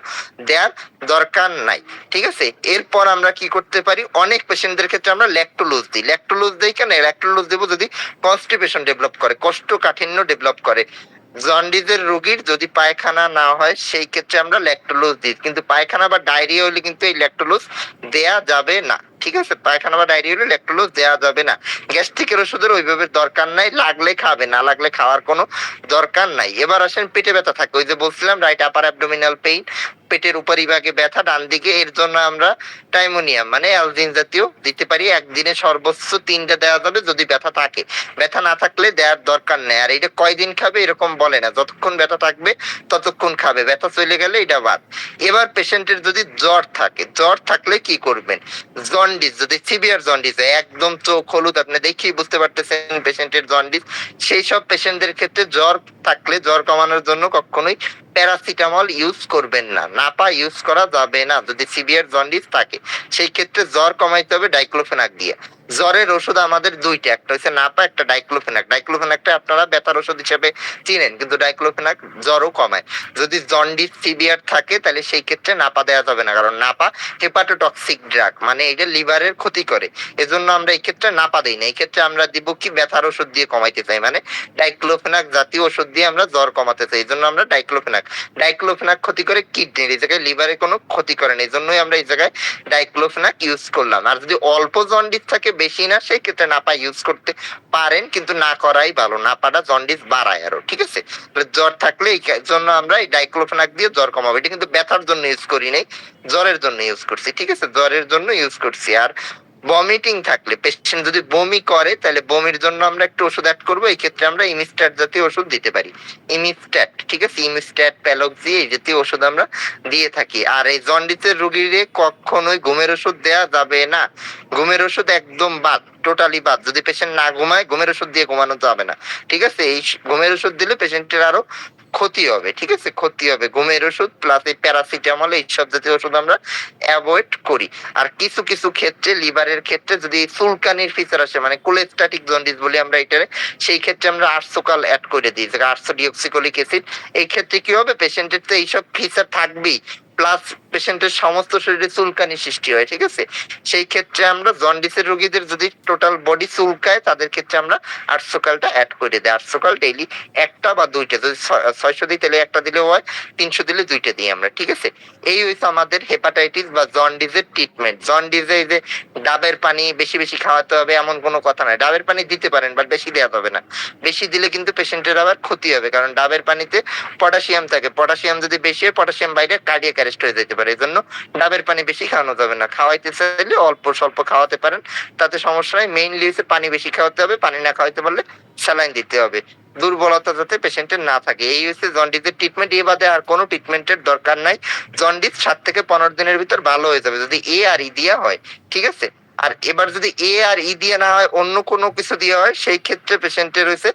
দেওয়ার দরকার নাই, ঠিক আছে? এরপর আমরা কি করতে পারি? অনেক পেশেন্টদের ক্ষেত্রে আমরা ল্যাকটোলুজ দিই। ল্যাকটোলুজ দিই কেন? ল্যাকটোলুজ দেবো যদি কনস্টিপেশন ডেভেলপ করে, কোষ্ঠকাঠিন্য ডেভেলপ করে। জন্ডিসের রোগীর যদি পায়খানা না হয়, সেই ক্ষেত্রে আমরা ল্যাকটোলুজ দিই। কিন্তু পায়খানা বা ডায়রিয়া হলে কিন্তু এই ল্যাকটোলুজ দেয়া যাবে না, ঠিক আছে? পায়খানা বা ডায়রিয়া হলে ল্যাকটোলুজ দেয়া যাবে না। গ্যাস্ট্রিকের ওষুধের ওইভাবে দরকার নাই, লাগলে খাবে, না লাগলে খাওয়ার কোনো দরকার নাই। এবার আসেন পেটে ব্যথা থাকে, ওই যে বলছিলাম রাইট আপার অ্যাবডোমিনাল পেইন, পেটের উপরিভাগে ব্যথা ডান দিকে, এর জন্য আমরা টাইমোনিয়াম মানে অ্যালজিন জাতীয় দিতে পারি। একদিনে সর্বোচ্চ 3টা দেওয়া যাবে যদি ব্যথা থাকে, ব্যথা না থাকলে দেওয়ার দরকার নেই। আর এটা কয়দিন খাবে এরকম বলে না, যতক্ষণ ব্যথা থাকবে ততক্ষণ খাবে, ব্যথা চলে গেলে এটা বাদ। এবার পেশেন্টের যদি জ্বর থাকে, জ্বর থাকলে কি করবেন? জন্ডিস, যদি সিভিয়ার জন্ডিস হয়, একদম চোখ হলুদ, আপনি দেখেই বুঝতে পারতেছেন পেশেন্টের জন্ডিস, সেই সব পেশেন্টদের ক্ষেত্রে জ্বর থাকলে জ্বর কমানোর জন্য কখনোই প্যারাসিটামল ইউজ করবেন না, নাপা ইউজ করা যাবে না যদি সিভিয়ার জন্ডিস থাকে। সেই ক্ষেত্রে জ্বর কমাইতে হবে ডাইক্লোফেনাক দিয়ে। জ্বরের ওষুধ আমাদের দুইটা, একটা হচ্ছে নাপা, একটা ডাইক্লোফেনাক। ডাইক্লোফেনাকটা আপনারা ব্যথার ওষুধ হিসেবে চিনেন, কিন্তু ডাইক্লোফেনাক জ্বরও কমায়। যদি জন্ডিস সিভিয়ার থাকে তাহলে সেই ক্ষেত্রে নাপা দেওয়া যাবে না, কারণ নাপা হেপাটোটক্সিক ড্রাগ, মানে এটা লিভারের ক্ষতি করে। এজন্য আমরা এই ক্ষেত্রে নাপা দিই না। এই ক্ষেত্রে আমরা দিব কি, ব্যথার ওষুধ দিয়ে কমাইতে চাই, মানে ডাইক্লোফেনাক জাতীয় ওষুধ দিয়ে আমরা জ্বর কমাতে চাই, এই জন্য আমরা ডাইক্লোফেনাক। ডাইক্লোফেনাক ক্ষতি করে কিডনির, এই জায়গায় লিভারে কোনো ক্ষতি করে না, এই জন্যই আমরা এই জায়গায় ডাইক্লোফেনাক ইউজ করলাম। আর যদি অল্প জন্ডিস থাকে, বেশি না, সেই ক্ষেত্রে নাপা ইউজ করতে পারেন, কিন্তু না করাই ভালো, নাপাটা জন্ডিস বাড়ায় আরো, ঠিক আছে? জ্বর থাকলে এই জন্য আমরা এই ডাইক্লোফেনাক দিয়ে জ্বর কমাবো। এটা কিন্তু ব্যথার জন্য ইউজ করি নাই, জ্বরের জন্য ইউজ করছি, ঠিক আছে? জ্বরের জন্য ইউজ করছি। আর ভমিটিং থাকলে, পেশেন্ট যদি বমি করে, তাহলে বমির জন্য আমরা একটু ওষুধ অ্যাড করবো। এই ক্ষেত্রে আমরা ইমিস্ট্যাট জাতীয় ওষুধ দিতে পারি, ইমিস্ট্যাট, ঠিক আছে? ইমিস্ট্যাট, প্যালক্সি, এই জাতীয় ওষুধ আমরা দিয়ে থাকি। আর এই জন্ডিসের রোগীরে কখনোই ঘুমের ওষুধ দেয়া যাবে না, ঘুমের ওষুধ একদম বাদ, টোটালি বাদ। যদি পেশেন্ট না ঘুমায়, ঘুমের ওষুধ দিয়ে ঘুমানো যাবে না, ঠিক আছে? এই ঘুমের ওষুধ দিলে পেশেন্টের আরো ক্ষতি হবে, ঠিক আছে? ক্ষতি হবে। ঘুমের ওষুধ প্লাস এই প্যারাসিটামল, এই সব জাতীয় ওষুধ আমরা অ্যাভয়েড করি। আর কিছু কিছু ক্ষেত্রে, লিভারের ক্ষেত্রে যদি চুলকানির ফিচার আসে, মানে কোলেস্ট্যাটিক জন্ডিস বলি আমরা এটারে, সেই ক্ষেত্রে আমরা আর্সোকাল অ্যাড করে দিই, আর্সোডিঅক্সিকোলিক অ্যাসিড। এই ক্ষেত্রে কি হবে? পেশেন্টের তো এইসব ফিচার থাকবেই, প্লাস পেশেন্টের সমস্ত শরীরে চুলকানি সৃষ্টি হয়, ঠিক আছে? সেই ক্ষেত্রে আমরা জন্ডিসের রোগীদের যদি টোটাল বডি চুলকায়, তাদের ক্ষেত্রে আমরা আর্সোকালটা অ্যাড করে দিই। আর্সোকাল ডেইলি একটা বা দুইটা, যদি 600 দিই তাহলে একটা দিলেও হয়, 300 দিলে দুইটা দিই আমরা, ঠিক আছে? এই হইছে আমাদের হেপাটাইটিস বা জন্ডিসের ট্রিটমেন্ট। জন্ডিসে এই যে ডাবের পানি বেশি বেশি খাওয়াতে হবে এমন কোনো কথা নাই, ডাবের পানি দিতে পারেন, বাট বেশি দেওয়া যাবে না। বেশি দিলে কিন্তু পেশেন্টের আবার ক্ষতি হবে, কারণ ডাবের পানিতে পটাশিয়াম থাকে, পটাশিয়াম যদি বেশি হয়, পটাশিয়াম বাইরে কার্ডিয়াক অ্যারেস্ট হয়ে যেতে পারে। এই জন্য ডাবের পানি বেশি খাওয়ানো যাবে না। খাওয়াইতে চাইলে অল্প স্বল্প খাওয়াতে পারেন, তাতে সমস্যা নাই। মেইনলি হচ্ছে পানি বেশি খাওয়াতে হবে, পানি না খাওয়াইতে পারলে স্যালাইন দিতে হবে, দুর্বলতা যাতে পেশেন্টের না থাকে। এই হচ্ছে জন্ডিসের ট্রিটমেন্ট। এ বাদে আর কোনো ট্রিটমেন্টের দরকার নাই। জন্ডিস 7 থেকে 15 দিনের ভিতর ভালো হয়ে যাবে যদি এ আর ই দিয়া হয়, ঠিক আছে? আর এবার যদি এ আর ই দিয়ে না হয়, অন্য কোনো কিছু দিয়ে হয়, সেই ক্ষেত্রে পেশেন্টের হয়েছে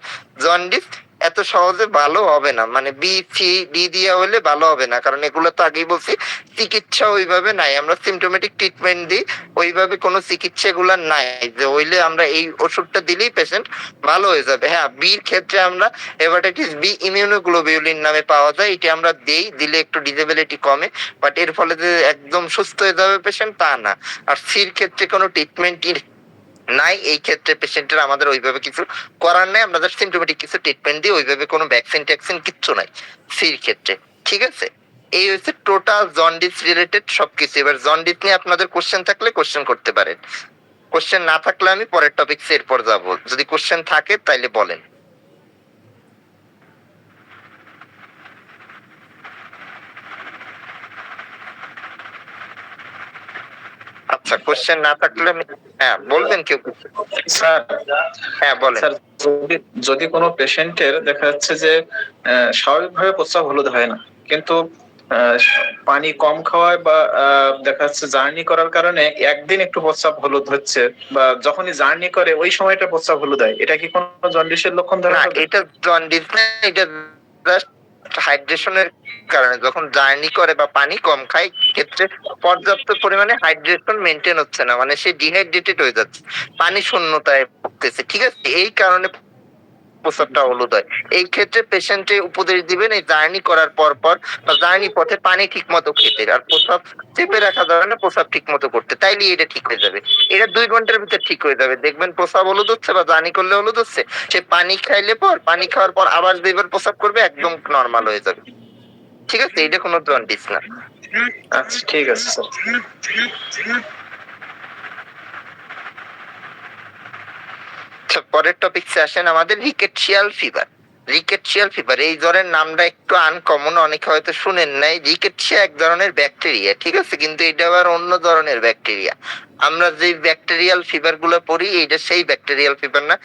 জন্ডিস এত সহজে ভালো হবে না, মানে বি সি ডি দিয়ে হলে ভালো হবে না, কারণ এগুলো তো আগেই বলছি চিকিৎসা ওইভাবে নাই, আমরা সিমটোমেটিক ট্রিটমেন্ট দিই, ওইভাবে কোনো চিকিৎসা এগুলা নাই যে হইলে আমরা এই ওষুধটা দিলেই পেশেন্ট ভালো হয়ে যাবে। হ্যাঁ, বির ক্ষেত্রে আমরা হেপাটাইটিস বি ইমিউনোগ্লোবিউলিন নামে পাওয়া যায়, এটা আমরা দেই, দিলে একটু ডিসেবিলিটি কমে, বাট এর ফলে যে একদম সুস্থ হয়ে যাবে পেশেন্ট তা না। আর সির ক্ষেত্রে কোনো ট্রিটমেন্টই নাই, এই ক্ষেত্রে পেশেন্টের আমাদের ওইভাবে কিছু করার নাই, আমরা জাস্ট সিমটোমেটিক কিছু ট্রিটমেন্ট দিই, ওইভাবে কোনো ভ্যাকসিন ট্যাকসিন কিচ্ছু নাই সির ক্ষেত্রে। ঠিক আছে, এই হচ্ছে টোটাল জন্ডিস রিলেটেড সবকিছু। এবার জন্ডিস নিয়ে আপনাদের কোশ্চেন থাকলে কোশ্চেন করতে পারেন, কোশ্চেন না থাকলে আমি পরের টপিকস এরপর যাব, যদি কোশ্চেন থাকে তাইলে বলেন। আচ্ছা, কোশ্চেন না থাকলে আমি, হ্যাঁ বলবেন কেউ কিছু?
স্যার,
হ্যাঁ বলেন।
স্যার যদি কোনো পেশেন্টের দেখা যাচ্ছে যে স্বাভাবিকভাবে প্রস্রাব হলুদ হয় না, কিন্তু পানি কম খাওয়ায় বা দেখা যাচ্ছে জার্নি করার কারণে একদিন একটু প্রস্রাব হলুদ হচ্ছে, বা যখনই জার্নি করে ওই সময়টা প্রস্রাব হলুদ হয়, এটা কি কোনো জন্ডিসের লক্ষণ ধরা
না,
হবে?
এটা জন্ডিস না, এটা জাস্ট হাইড্রেশনের কারণে, যখন জার্নি করে বা পানি কম খায় ক্ষেত্রে পর্যাপ্ত পরিমাণে হাইড্রেশন মেনটেন হচ্ছে না, মানে সে ডিহাইড্রেটেড হয়ে যাচ্ছে, পানি শূন্যতায় ভুগতেছে। ঠিক আছে, এই কারণে প্রস্রাবটা হলুদ হয়। এই ক্ষেত্রে পেশেন্টে উপদেশ দিবেন এই জার্নি করার পর পর বা জার্নি পথে পানি ঠিক মতো খেতে, আর প্রস্রাব চেপে রাখা যাবে না, প্রস্রাব ঠিক মতো করতে, তাইলে এটা ঠিক হয়ে যাবে। এটা 2 ঘন্টার ভিতর ঠিক হয়ে যাবে, দেখবেন প্রস্রাব হলুদ হচ্ছে বা জার্নি করলে হলুদ হচ্ছে, সে পানি খাইলে পর, পানি খাওয়ার পর আবার 2বার প্রস্রাব করবে, একদম নর্মাল হয়ে যাবে। ঠিক আছে, এটা কোনো জন্ডিস না।
আচ্ছা ঠিক আছে স্যার।
পরের টপিকসে আসেন, আমাদের রিকেটশিয়াল ফিভার। রিকেটশিয়াল ফিভার এই জ্বরের নামটা একটু আনকমন, অনেকে হয়তো শুনেন নাই। রিকেটশিয়া এক ধরনের ব্যাকটেরিয়া, ঠিক আছে, কিন্তু এটা আবার অন্য ধরনের ব্যাকটেরিয়া। আমরা যে ব্যাকটেরিয়াল ফিভার গুলো পড়ি, এইটা সেই ব্যাকটেরিয়াল ফিভার না।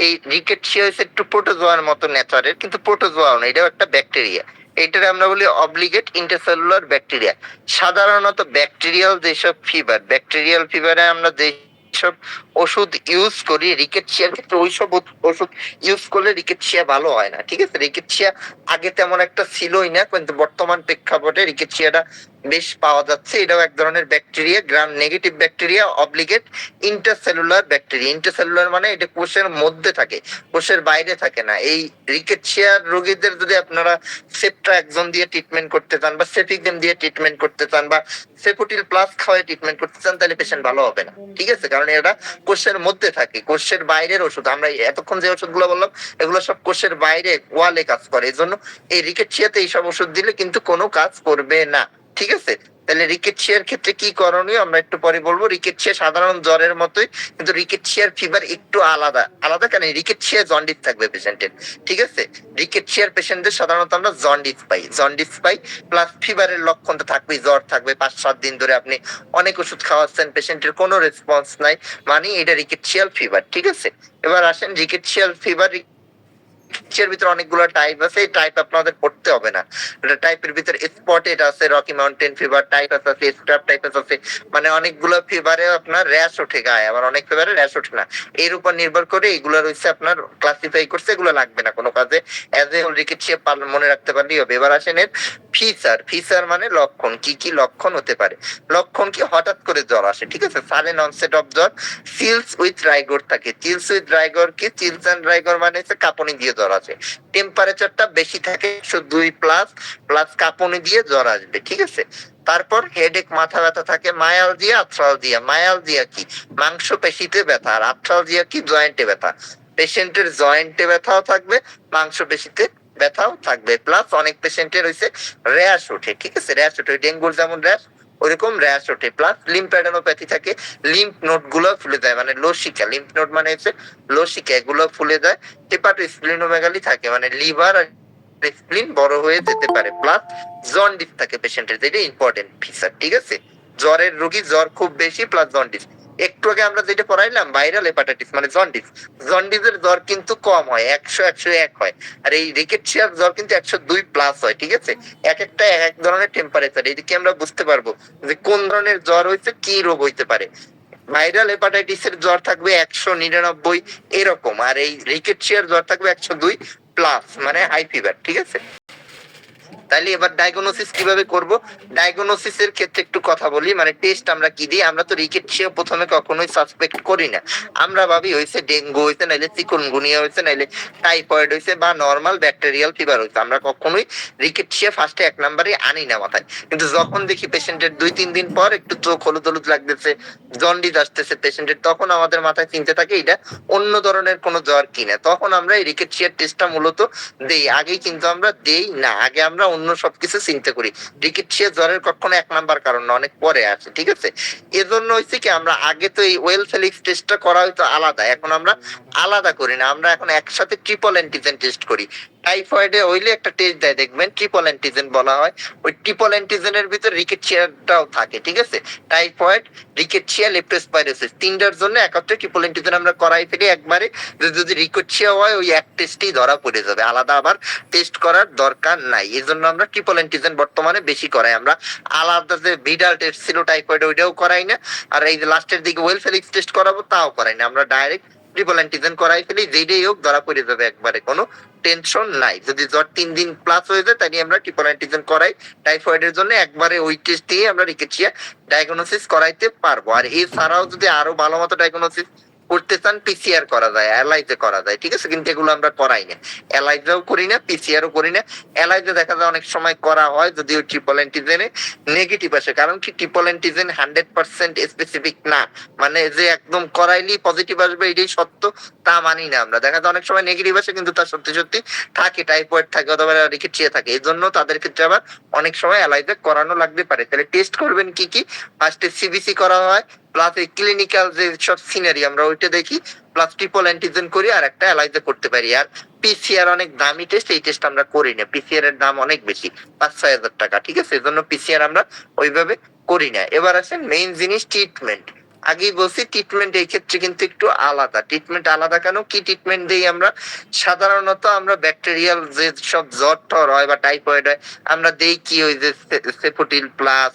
এই রিকেটশিয়া হচ্ছে একটু প্রোটোজোয়ার মতো নেচারের, কিন্তু প্রোটোজোয়াও না, এটাও একটা ব্যাকটেরিয়া। এটার আমরা বলি অবলিগেট ইন্টারসেলুলার ব্যাকটেরিয়া। সাধারণত ব্যাকটেরিয়াল যেসব ফিভার, ব্যাকটেরিয়াল ফিভারে আমরা যে সব ওষুধ ইউজ করি, রিকেটশিয়ার ক্ষেত্রে ওইসব ওষুধ ইউজ করলে রিকেটশিয়া ভালো হয় না। ঠিক আছে, রিকেটশিয়া আগে তেমন একটা ছিলই না, কিন্তু বর্তমান প্রেক্ষাপটে রিকেটশিয়াটা বেশ পাওয়া যাচ্ছে। এটাও এক ধরনের bacteria, gram negative bacteria, obligate intercellular bacteria. Intercellular মানে এটা কোষের মধ্যে থাকে, কোষের বাইরে থাকে না। এই রিকেটশিয়ার রোগীদের যদি আপনারা সেপ্ট্রাক্সন দিয়ে ট্রিটমেন্ট করতে চান বা সেফিকজেম দিয়ে ট্রিটমেন্ট করতে চান বা সেফোটিল প্লাস খাওয়ায় ট্রিটমেন্ট করতে চান, তাহলে পেশেন্ট ভালো হবে না। ঠিক আছে, কারণ এটা কোষের মধ্যে থাকে, কোষের বাইরের ওষুধ। আমরা এতক্ষণ যে ওষুধগুলো বললাম এগুলো সব কোষের বাইরে ওয়ালে কাজ করে, এই জন্য এই রিকেটশিয়াতে এইসব ওষুধ দিলে কিন্তু কোনো কাজ করবে না। ঠিক আছে, তাহলে রিকেটশিয়ার ক্ষেত্রে কি করণীয় আমরা একটু পরে বলবো। রিকেটশিয়া সাধারণ জ্বরের মতোই, কিন্তু রিকেটশিয়ার ফিভার একটু আলাদা। আলাদা কেন? রিকেটশিয়া জন্ডিস থাকবে পেশেন্টের। ঠিক আছে, রিকেটশিয়ার পেশেন্টদের সাধারণত আমরা জন্ডিস পাই প্লাস ফিভারের লক্ষণটা থাকবে, জ্বর থাকবে 5-7 দিন ধরে, আপনি অনেক ওষুধ খাওয়াচ্ছেন, পেশেন্টের কোনো রেসপন্স নাই, মানে এটা রিকেটশিয়াল ফিভার। ঠিক আছে, এবার আসেন রিকেটশিয়াল ফিভার। এর ভিতরে অনেকগুলো টাইপ আছে, এই টাইপ আপনাদের পড়তে হবে না। এটা টাইপের ভিতরে স্পটেড আছে, রকি মাউন্টেন ফিভার টাইপ আছে, স্ক্রাব টাইপ আছে, মানে অনেকগুলো ফিভারে আপনার র্যাশ ওঠে গায়ে, আবার অনেক ফিভারে র্যাশ ওঠে না। এর উপর নির্ভর করে এগুলো রয়েছে আপনার ক্লাসিফাই করছে, এগুলো লাগবে না কোনো কাজে, অ্যাজ এ রিকেটশিয়া মনে রাখতে পারলেই হবে। এবার আসেন এর ফিচার মানে লক্ষণ, কি কি লক্ষণ হতে পারে। লক্ষণ কি? হঠাৎ করে জ্বর আসে, ঠিক আছে, সাডেন অনসেট অফ জ্বর। চিলস উইথ রাইগর থাকে। চিলস উইথ রাইগর কি? চিলস এন্ড রাইগর মানে হচ্ছে কাঁপুনি দিয়ে জ্বর আসে। টেম্পারেচারটা বেশি থাকে 102 প্লাস, প্লাস কাঁপুনি দিয়ে জ্বর আসবে। ঠিক আছে, তারপর হেডেক, মাথা ব্যথা থাকে। Myalgia, arthralgia. মায়ালজিয়া কি? মাংস পেশিতে ব্যথা। আর আর্থ্রালজিয়া কি? জয়েন্টে ব্যথা। পেশেন্টের জয়েন্টে ব্যথাও থাকবে, মাংস পেশিতে ব্যথাও থাকবে, প্লাস অনেক পেশেন্টের হইছে র্যাশ ওঠে। ঠিক আছে, র্যাশ ওঠে, ডেঙ্গুর যেমন র্যাশ ওইরকম র্যাশ ওঠে, প্লাস লিম্ফ্যাডেনোপ্যাথি থাকে, লিম্ফ নোড গুলো ফুলে যায়, মানে লসিকা। লিম্ফ নোড মানে হচ্ছে লসিকা, এগুলো ফুলে যায়। হেপাটোস্প্লিনোমেগালি থাকে, মানে লিভার আর স্প্লিন বড় হয়ে যেতে পারে, প্লাস জন্ডিস থাকে পেশেন্টের, যেটা ইম্পর্টেন্ট ফিচার। ঠিক আছে, জ্বরের রোগী জ্বর খুব বেশি প্লাস জন্ডিস। একটু আগে আমরা যেটা পড়াইলাম ভাইরাল হেপাটাইটিস মানে জন্ডিসের জ্বর কিন্তু কম হয়, 100-101 হয়। আর এই রিকেটশিয়ার জ্বর কিন্তু 102 প্লাস হয়। ঠিক আছে, এক একটা এক ধরনের টেম্পারেচার, এদিকে আমরা বুঝতে পারবো যে কোন ধরনের জ্বর হইছে, কি রোগ হইতে পারে। ভাইরাল হেপাটাইটিসের জ্বর থাকবে 199 এরকম, আর এই রিকেটশিয়ার জ্বর থাকবে 102 প্লাস মানে হাই ফিভার, ঠিক আছে। তাহলে এবার ডায়াগনোসিস কিভাবে করব? ডায়াগনোসিসের ক্ষেত্রে একটু কথা বলি, মানে টেস্ট আমরা কি দিই? আমরা তো রিকেটশিয়া প্রথমে কখনোই সাসপেক্ট করি না। আমরা ভাবি হয়েছে ডেঙ্গু হয়েছে, নাইলে চিকুনগুনিয়া হয়েছে, নাইলে টাইফয়েড হয়েছে, বা নর্মাল ব্যাকটেরিয়াল ফিভার হয়েছে। আমরা কখনোই রিকেটশিয়া ফার্স্টে এক নাম্বারে আনি না মাথায়। কিন্তু যখন দেখি পেশেন্টের 2-3 দিন পর একটু চোখ হলুদ হলুদ লাগতেছে, জন্ডিস আসতেছে পেশেন্টের, তখন আমাদের মাথায় চিন্তা থাকে এটা অন্য ধরনের কোনো জ্বর কিনা। তখন আমরা এই রিকেটশিয়ার টেস্টটা মূলত দেই। আগেই কিন্তু আমরা দেই না, আগে আমরা অন্য সবকিছু চিন্তা করি। রিকেটশিয়া জ্বরের কখনো এক নাম্বার কারণ না, অনেক পরে আসে, ঠিক আছে। এজন্য হচ্ছে কি, আমরা আগে তো এই ওয়েল ফেলিক্স টেস্টটা করা হয়তো আলাদা, এখন আমরা আলাদা করি না, আমরা এখন একসাথে ট্রিপল অ্যান্টিজেন টেস্ট করি। টাইফয়েডে হইলে একটা টেস্ট দেয়, দেখবেন ট্রিপল অ্যান্টিজেন বলা হয়। ওই ট্রিপল অ্যান্টিজেনের ভিতরে রিকেটশিয়াটাও থাকে, ঠিক আছে। টাইফয়েড, রিকেটশিয়া, লেপ্টোস্পাইরোসিস তিনটার জন্য একত্রে ট্রিপল অ্যান্টিজেন আমরা করাই ফেলি একবারে। যদি রিকেটশিয়া হয় ওই এক টেস্টেই ধরা পড়ে যাবে, আলাদা আবার টেস্ট করার দরকার নাই। এই জন্য আমরা ট্রিপল অ্যান্টিজেন বর্তমানে বেশি করাই। আমরা আলাদা যে ভিডাল টেস্ট ছিল টাইফয়েড, ওইটাও করাই না। আর এই যে লাস্টের দিকে ওয়েল ফেলিক্স টেস্ট করাবো, তাও করাই না। আমরা ডাইরেক্ট ট্রিপল অ্যান্টিজেন করাই ফেলি, যেটাই হোক ধরা পড়ে যাবে একবারে, কোনো টেনশন নাই। যদি জ্বর 3 দিন প্লাস হয়ে যায়, তাই আমরা ট্রিপল অ্যান্টিজেন করাই। টাইফয়েডের জন্য একবারে ওই টেস্ট দিয়ে আমরা রিকেটশিয়া ডায়াগনোসিস করাইতে পারবো। আর এছাড়াও যদি আরো ভালো মতো ডায়াগনোসিস করতে চান, পিসিআর করা যায়, এলাইজে করা যায়, ঠিক আছে। কিন্তু এগুলো আমরা করাই না, এলাইজাও করি না, পিসিআরও করি না। এলাইজে দেখা যায় অনেক সময় করা হয়, যদিও ট্রিপল অ্যান্টিজেনে নেগেটিভ আসে। কারণ কি, ট্রিপল অ্যান্টিজেন 100% স্পেসিফিক না, মানে যে একদম করাইলেই পজিটিভ আসবে এটাই সত্য তা মানি না আমরা। দেখা যায় অনেক সময় নেগেটিভ আসে, কিন্তু তার সত্যি সত্যি থাকে টাইফয়েড থাকে অথবা রিকেটশিয়া থাকে। এই জন্য তাদের ক্ষেত্রে আবার অনেক সময় এলাইজে করানো লাগতে পারে। তাহলে টেস্ট করবেন কি কি? ফার্স্টে সিবিসি করা হয়, প্লাস এই ক্লিনিক্যাল যে সব সিনারি আমরা ওইটা দেখি, প্লাস ট্রিপল অ্যান্টিজেন করি, আর একটা এলাইজা করতে পারি। আর পিসিআর অনেক দামি টেস্ট, এই টেস্ট আমরা করি না, পিসিআর এর দাম অনেক বেশি, 5-6 হাজার টাকা, ঠিক আছে। এজন্য পিসিআর আমরা ওইভাবে করি না। এবার আসেন মেইন জিনিস, ট্রিটমেন্ট। আগেই বলছি ট্রিটমেন্ট এই ক্ষেত্রে কিন্তু একটু আলাদা। ট্রিটমেন্ট আলাদা কেন? কি ট্রিটমেন্ট দেই আমরা? সাধারণত আমরা ব্যাকটেরিয়াল যে সব জ্বর টর হয় বা টাইফয়েড হয়, আমরা দেই কি, ওই যে সেফোটিল প্লাস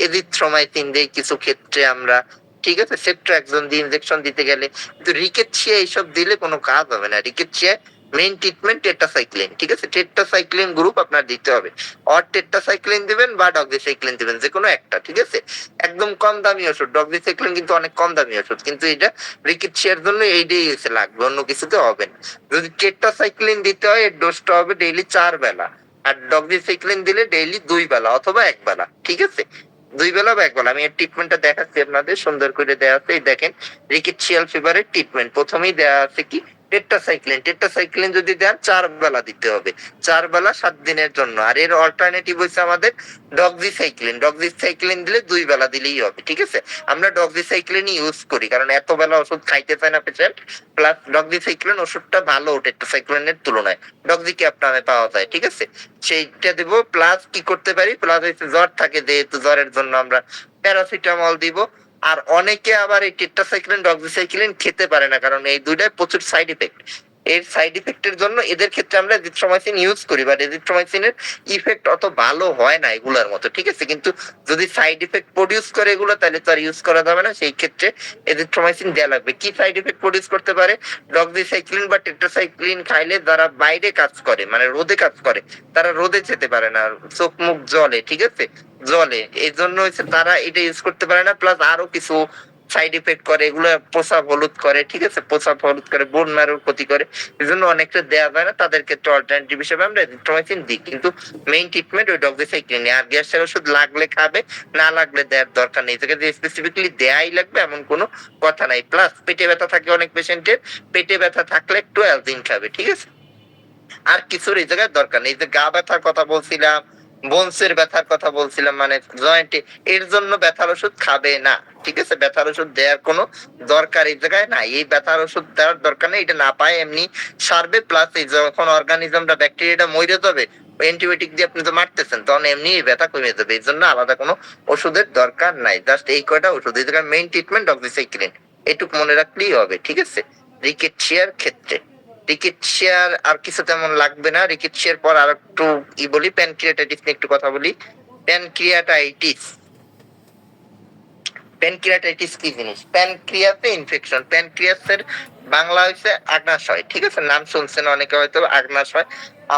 এজিথ্রোমাইসিন দেই কিছু ক্ষেত্রে আমরা, ঠিক আছে। সেপ্ট্রাক্সন দিয়ে ইনজেকশন দিতে গেলে। কিন্তু রিকেটশিয়া এইসব দিলে কোনো কাজ হবে না। রিকেটশিয়া মেইন ট্রিটমেন্ট টেট্রাসাইক্লিন, ঠিক আছে। টেট্রাসাইক্লিন গ্রুপ আপনার দিতে হবে, অর টেট্রাসাইক্লিন দিবেন বা ডক্সিসাইক্লিন দিবেন, যে কোনো একটা, ঠিক আছে। একদম কম দামি ওষুধ, ডক্সিসাইক্লিন কিন্তু অনেক কম দামি ওষুধ, কিন্তু এটা রিকেটশিয়ার জন্য এইটাই এসে লাগবে, অন্য কিছুতে হবে না। যদি টেট্রাসাইক্লিন দিতে হয়, এর ডোজটা হবে ডেইলি 4 বেলা, আর ডক্সিসাইক্লিন দিলে ডেইলি 2 বেলা অথবা 1 বেলা, ঠিক আছে। 2 বেলা বা 1 বেলা। আমি এর ট্রিটমেন্টটা দেখাচ্ছি আপনাদের, সুন্দর করে দেওয়া আছে। এই দেখেন রিকেটশিয়াল ফিভারের ট্রিটমেন্ট, প্রথমেই দেওয়া আছে কি, টেট্রাসাইক্লিন। টেট্রাসাইক্লিন যদি দেন 4 বেলা দিতে হবে, 4 বেলা 7 দিনের জন্য। আর এর অল্টারনেটিভ হচ্ছে আমাদের ডক্সিসাইক্লিন। ডক্সিসাইক্লিন দিলে 2 বেলা দিলেই হবে, ঠিক আছে। আমরা ডক্সিসাইক্লিনই ইউজ করি, কারণ এত বেলা ওষুধ খাইতে চায় না পেশেন্ট। প্লাস ডক্সিসাইক্লিন ওষুধটা ভালো টেট্রাসাইক্লিনের তুলনায়, ডক্সিক্যাপ নামে পাওয়া যায়, ঠিক আছে। সেইটা দিব। প্লাস কি করতে পারি, প্লাস হচ্ছে জ্বর থাকে যেহেতু, জ্বরের জন্য আমরা প্যারাসিটামল দিব। আর অনেকে আবার এই টেট্রাসাইক্লিন ডক্সিসাইক্লিন খেতে পারে না, কারণ এই দুইটাই প্রচুর সাইড ইফেক্ট। এর সাইড ইফেক্টের জন্য এদের ক্ষেত্রে আমরা এজিথ্রোমাইসিন ইউজ করি, বাট এজিথ্রোমাইসিনের ইফেক্ট অত ভালো হয় না এগুলোর মতো, ঠিক আছে। কিন্তু যদি সাইড ইফেক্ট প্রডিউস করে এগুলো, তাহলে তো আর ইউজ করা যাবে না, সেই ক্ষেত্রে এজিথ্রোমাইসিন দেওয়া লাগবে। কি সাইড ইফেক্ট প্রডিউস করতে পারে? ডক্সিসাইক্লিন বা টেট্রাসাইক্লিন খাইলে যারা বাইরে কাজ করে, মানে রোদে কাজ করে, তারা রোদে যেতে পারে না, চোখ মুখ জ্বলে, ঠিক আছে, জ্বলে। এই জন্য হচ্ছে তারা এটা ইউজ করতে পারে না। প্লাস আরো কিছু সাইড ইফেক্ট করে, এগুলো প্রসাব হলুদ করে, ঠিক আছে, প্রসাব হলুদ করে, বোন ম্যারোর ক্ষতি করে। এই জন্য অনেকটা দেওয়া যায় না, তাদের ক্ষেত্রে অল্টারনেটিভ হিসেবে আমরা এজিথ্রোমাইসিন দিই। কিন্তু মেইন ট্রিটমেন্ট ওই ডক্সিসাইক্লিন। আর গ্যাসের ওষুধ লাগলে খাবে, না লাগলে দেওয়ার দরকার নেই। এটাকে যে স্পেসিফিকলি দেয়াই লাগবে এমন কোনো কথা নাই। প্লাস পেটে ব্যথা থাকে অনেক পেশেন্টের, পেটে ব্যথা থাকলে একটু অ্যালজিন খাবে, ঠিক আছে। আর কিছুর এই জায়গায় দরকার নেই। যে গা ব্যথার কথা বলছিলাম, বোনসের ব্যথার কথা বলছিলাম, মানে জয়েন্টে, এর জন্য ব্যথার ওষুধ খাবে না, ঠিক আছে। ব্যথার ওষুধ দেওয়ার কোনো দরকার এই জায়গায় নাই। এই ব্যথার ওষুধ দেওয়ার দরকার নেই, এটা না পায় এমনি সারবে। প্লাস এই যখন অর্গানিজমটা, ব্যাকটেরিয়াটা মরে যাবে, অ্যান্টিবায়োটিক দিয়ে আপনি তো মারতেছেন, তখন এমনি ব্যথা কমে যাবে। এই জন্য আলাদা কোনো ওষুধের দরকার নাই। জাস্ট এই কয়টা ওষুধ, এই জায়গায় মেইন ট্রিটমেন্ট ডক্সিসাইক্লিন, এটুকু মনে রাখলেই হবে, ঠিক আছে। রিকেটশিয়ার ক্ষেত্রে রিকেটশিয়ার আর কিছু তেমন লাগবে না। রিকেটশিয়ার পর আর একটু বলি, প্যানক্রিয়াটাইটিস নিয়ে একটু কথা বলি। প্যানক্রিয়াটাইটিস, প্যানক্রিয়াটাইটিস কি জিনিস? প্যানক্রিয়াসে ইনফেকশন। প্যানক্রিয়াসের বাংলা হচ্ছে আগ্নাশয়, ঠিক আছে? নাম শুনছেন অনেকে হয়তো, আগ্নাশয়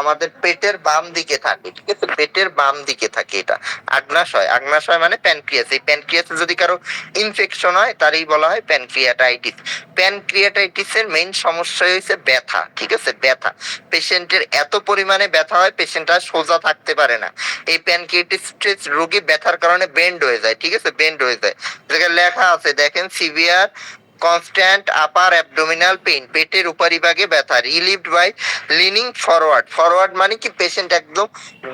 আমাদের পেটের বাম দিকে থাকে, ঠিক আছে? পেটের বাম দিকে থাকে এটা আগ্নাশয়। আগ্নাশয় মানে প্যানক্রিয়াস। এই প্যানক্রিয়াসে যদি কারো ইনফেকশন হয় তারই বলা হয় প্যানক্রিয়াটাইটিস। প্যানক্রিয়াটাইটিসের মেইন সমস্যা হচ্ছে ব্যথা, ঠিক আছে? ব্যথা, পেশেন্টের এত পরিমাণে ব্যথা হয় পেশেন্ট আর সোজা থাকতে পারে না। এই প্যানক্রিয়াটাইটিস রোগী ব্যথার কারণে বেন্ড হয়ে যায়, ঠিক আছে? বেন্ড হয়ে যায়, যেখানে লেখা আছে দেখেন, severe constant upper abdominal pain, পেটের উপরিভাগে ব্যথা, relieved by leaning forward. Forward মানে কি পেশেন্ট একদম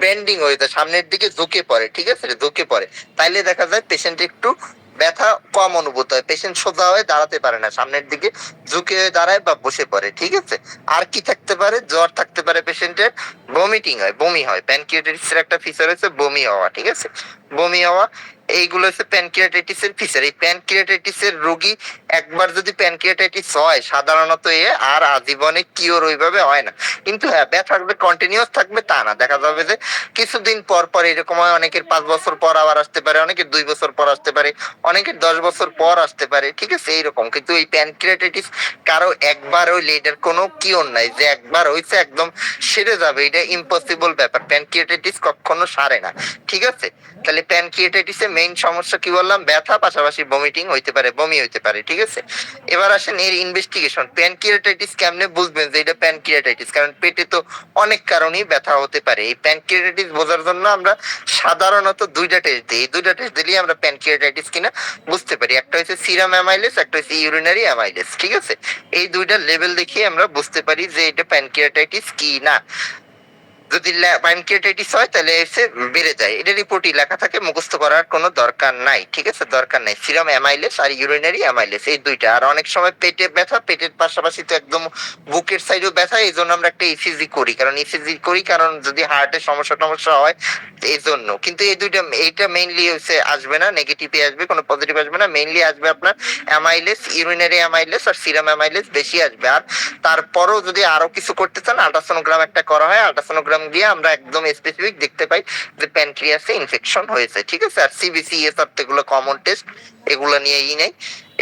বেন্ডিং হয়ে যায়, সামনের দিকে ঝুঁকে পড়ে, ঠিক আছে? ঝুঁকে পড়ে, তাইলে দেখা যায় পেশেন্ট একটু ব্যথা কম অনুভূত হয়, পেশেন্ট সোজা হয়ে দাঁড়াতে পারে না, সামনের দিকে ঝুঁকে হয়ে দাঁড়ায় বা বসে পড়ে, ঠিক আছে? আর কি থাকতে পারে? জ্বর থাকতে পারে পেশেন্টের, ভমিটিং হয়, বমি হয়। প্যানক্রিয়াটাইটিসের একটা ফিচার হচ্ছে বমি হওয়া, ঠিক আছে? বমি হওয়া, এইগুলো হচ্ছে প্যানক্রিয়াটাইটিসের ফিচার। এই প্যানক্রিয়াটাইটিসের রোগী একবার যদি প্যানক্রিয়াটাইটিস হয় সাধারণত আর আজীবনে কিওর ওইভাবে হয় না। কিন্তু হ্যাঁ, ব্যথা থাকবে, কন্টিনিউয়াস থাকবে তা না, দেখা যাবে যে কিছুদিন পর পর এরকম হয়। অনেকের 5 বছর পর আবার আসতে পারে, অনেকের 2 বছর পর আসতে পারে, অনেকের 10 বছর পর আসতে পারে, ঠিক আছে? এইরকম। কিন্তু এই প্যানক্রিয়াটাইটিস কারো একবার হইলে এটার কোনো কিওর নাই যে একবার হইছে একদম সেরে যাবে, এটা ইম্পসিবল ব্যাপার। প্যানক্রিয়াটাইটিস কখনো সারে না, ঠিক আছে? তাহলে প্যানক্রিয়াটাইটিসের মেইন সমস্যা কি বললাম? ব্যথা, পাশাপাশি ভমিটিং হইতে পারে, বমি হইতে পারে, ঠিক আছে? এবার আসেন এর ইনভেস্টিগেশন। প্যানক্রিয়াটাইটিস কেমনে বুঝবেন যে এটা প্যানক্রিয়াটাইটিস? কারণ পেটে তো অনেক কারণেই ব্যথা হতে পারে। এই প্যানক্রিয়াটাইটিস বোঝার জন্য আমরা সাধারণত দুইটা টেস্ট দিই। এই দুইটা টেস্ট দিলেই আমরা প্যানক্রিয়াটাইটিস কিনা বুঝতে পারি। একটা হচ্ছে সিরাম অ্যামাইলেস, একটা হচ্ছে ইউরিনারি অ্যামাইলেস, ঠিক আছে? এই দুইটা লেভেল দেখিয়ে আমরা বুঝতে পারি যে এটা প্যানক্রিয়াটাইটিস কি না। যদি প্যানক্রিয়াটাইটিস হয় তাহলে এসে বেড়ে যায়, এটা রিপোর্টই লেখা থাকে, মুখস্থ করার কোনো দরকার নাই, ঠিক আছে? দরকার নাই। সিরাম অ্যামাইলেস আর ইউরিনারি অ্যামাইলেস, এই দুইটা। আর অনেক সময় পেটে ব্যথা, পেটের পাশাপাশি তো একদম বুকের সাইডেও ব্যথা, এই জন্য আমরা একটা ইসিজি করি, কারণ যদি হার্টের সমস্যা টমস্যা হয় এই জন্য। কিন্তু এই দুইটা, এইটা মেইনলি হচ্ছে আসবে না, নেগেটিভে আসবে, কোনো পজিটিভ আসবে না। মেইনলি আসবে আপনার অ্যামাইলেস, ইউরিনারি অ্যামাইলেস আর সিরাম অ্যামাইলেস বেশি আসবে। আর তারপরও যদি আরো কিছু করতে চান, আল্ট্রাসোনোগ্রাম একটা করা হয়, আল্ট্রাসোনোগ্রাম দিয়ে আমরা একদম স্পেসিফিক দেখতে পাই যে প্যানক্রিয়াসে ইনফেকশন হয়েছে, ঠিক আছে? আর সিবিসি এসব এগুলো কমন টেস্ট, এগুলো নিয়েই নেই।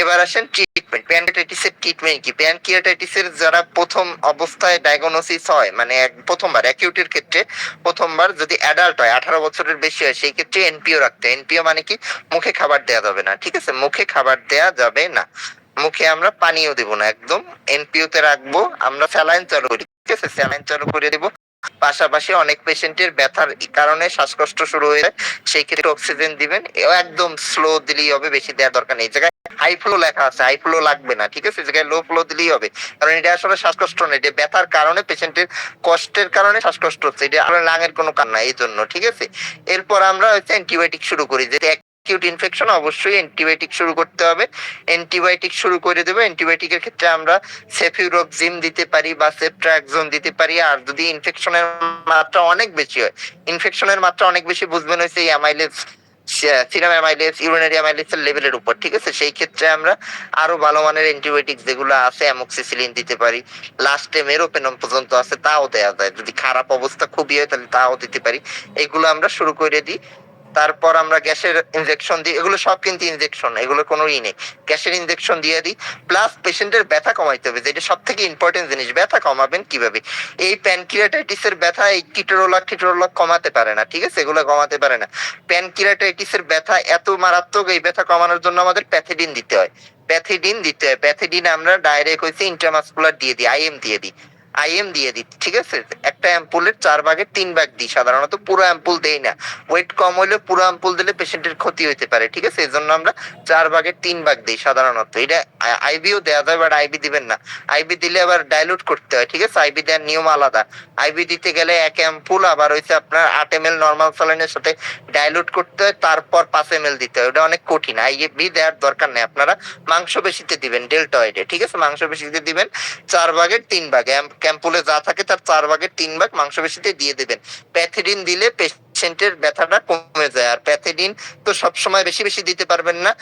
এবার আসেন ট্রিটমেন্ট। প্যানক্রিয়াটাইটিসের ট্রিটমেন্ট কি? প্যানক্রিয়াটাইটিসের যারা প্রথম অবস্থায় ডায়াগনোসিস হয়, মানে প্রথমবার অ্যাকিউটের ক্ষেত্রে, প্রথমবার যদি অ্যাডাল্ট হয়, 18 বছরের বেশি হয়, সেই ক্ষেত্রে এনপিও রাখতে। এনপিও মানে কি? মুখে খাবার দেওয়া যাবে না, ঠিক আছে? মুখে খাবার দেওয়া যাবে না, মুখে আমরা পানিও দেব না, একদম এনপিও তে রাখবো। আমরা স্যালাইন চালু করি, ঠিক আছে? স্যালাইন চালু করে দেব। পাশাপাশি অনেক পেশেন্টের ব্যথার কারণে শ্বাসকষ্ট শুরু হয়ে যায়, সেই ক্ষেত্রে অক্সিজেন দিবেন, একদম স্লো দিলেই হবে, বেশি দেওয়ার দরকার নেই। জায়গায় হাই ফ্লো লেখা আছে, হাই ফ্লো লাগবে না, ঠিক আছে? জায়গায় লো ফ্লো দিলেই হবে, কারণ এটা আসলে শ্বাসকষ্ট নেই, এটা ব্যথার কারণে, পেশেন্টের কষ্টের কারণে শ্বাসকষ্ট হচ্ছে, এটা আসলে লাঙের কোনো কারণ নাই, এই জন্য, ঠিক আছে? এরপর আমরা হচ্ছে অ্যান্টিবায়োটিক শুরু করি। যেটা অ্যাকিউট ইনফেকশন, অবশ্যই অ্যান্টিবায়োটিক শুরু করতে হবে। অ্যান্টিবায়োটিক শুরু করে দেবো। অ্যান্টিবায়োটিকের ক্ষেত্রে আমরা সেফিউরোক্সিম দিতে পারি বা সেফট্রাক্সোন দিতে পারি। আর যদি ইনফেকশনের মাত্রা অনেক বেশি হয়, ইনফেকশনের মাত্রা অনেক বেশি বুঝবেন হচ্ছে এই অ্যামাইলেস, সিরাম অ্যামাইলেস, ইউরিনারি অ্যামাইলেসের লেভেলের উপর, ঠিক আছে? সেই ক্ষেত্রে আমরা আরো ভালো মানের অ্যান্টিবায়োটিক যেগুলো আছে, অ্যামোক্সিসিলিন দিতে পারি, লাস্টে মেরোপেনম পর্যন্ত আছে, তাও দেওয়া যায়। যদি খারাপ অবস্থা খুবই হয় তাহলে তাও দিতে পারি। এগুলো আমরা শুরু করে দিই। তারপর আমরা গ্যাসের ইনজেকশন দিই, এগুলো সব কিন্তু ইনজেকশন, এগুলো কোনো নেই। গ্যাসের ইনজেকশন দিয়ে দিই, প্লাস পেশেন্টের ব্যথা কমাইতে হবে, যেটা সব থেকে ইম্পর্টেন্ট জিনিস। ব্যথা কমাবেন কিভাবে? এই প্যানক্রিয়াটাইটিসের ব্যথা এই টিটোরোলাক কমাতে পারে না, ঠিক আছে? এগুলো কমাতে পারে না। প্যানক্রিয়াটাইটিসের ব্যথা এত মারাত্মক, এই ব্যথা কমানোর জন্য আমাদের প্যাথিডিন দিতে হয়। প্যাথিডিন আমরা ডাইরেক্ট হইছে ইন্ট্রামাসকুলার দিয়ে দিই, আইএম দিয়ে দিই, ঠিক আছে? একটা অ্যাম্পুলের 4 ভাগের 3 ভাগ দিই, সাধারণত পুরো অ্যাম্পুল দেই না। ওয়েট কম হলে পুরো অ্যাম্পুল দিলে পেশেন্টের ক্ষতি হইতে পারে, ঠিক আছে? এজন্য আমরা 4 ভাগের 3 ভাগ দিই সাধারণত। এটা আইবিও দেওয়া যায়, বাট আইবি দিবেন না, আইবি দিলে আবার ডাইলুট করতে হয়, ঠিক আছে? আইবি দেওয়ার নিয়ম আলাদা। আইবি দিতে গেলে এক অ্যাম্পুল আবার হইছে আপনার 8 ml নরমাল স্যালাইনের সাথে ডাইলুট করতে হয়, তারপর 5 ml দিতে হয়, ওটা অনেক কঠিন। আইবি দেওয়ার দরকার নেই, আপনারা মাংসপেশিতে দিবেন, ডেল্টয়েডে, ঠিক আছে? মাংসপেশিতে দিবেন 4 ভাগের 3 ভাগ, ক্যাম্পুলে যা থাকে তার 4 ভাগের 3 ভাগ মাংসপেশিতে দিয়ে দেবেন। প্যাথিডিন দিলে পেশেন্টের ব্যথাটা কমে যায়। আর প্যাথিডিন তো সবসময় বেশি বেশি দিতে পারবেন না,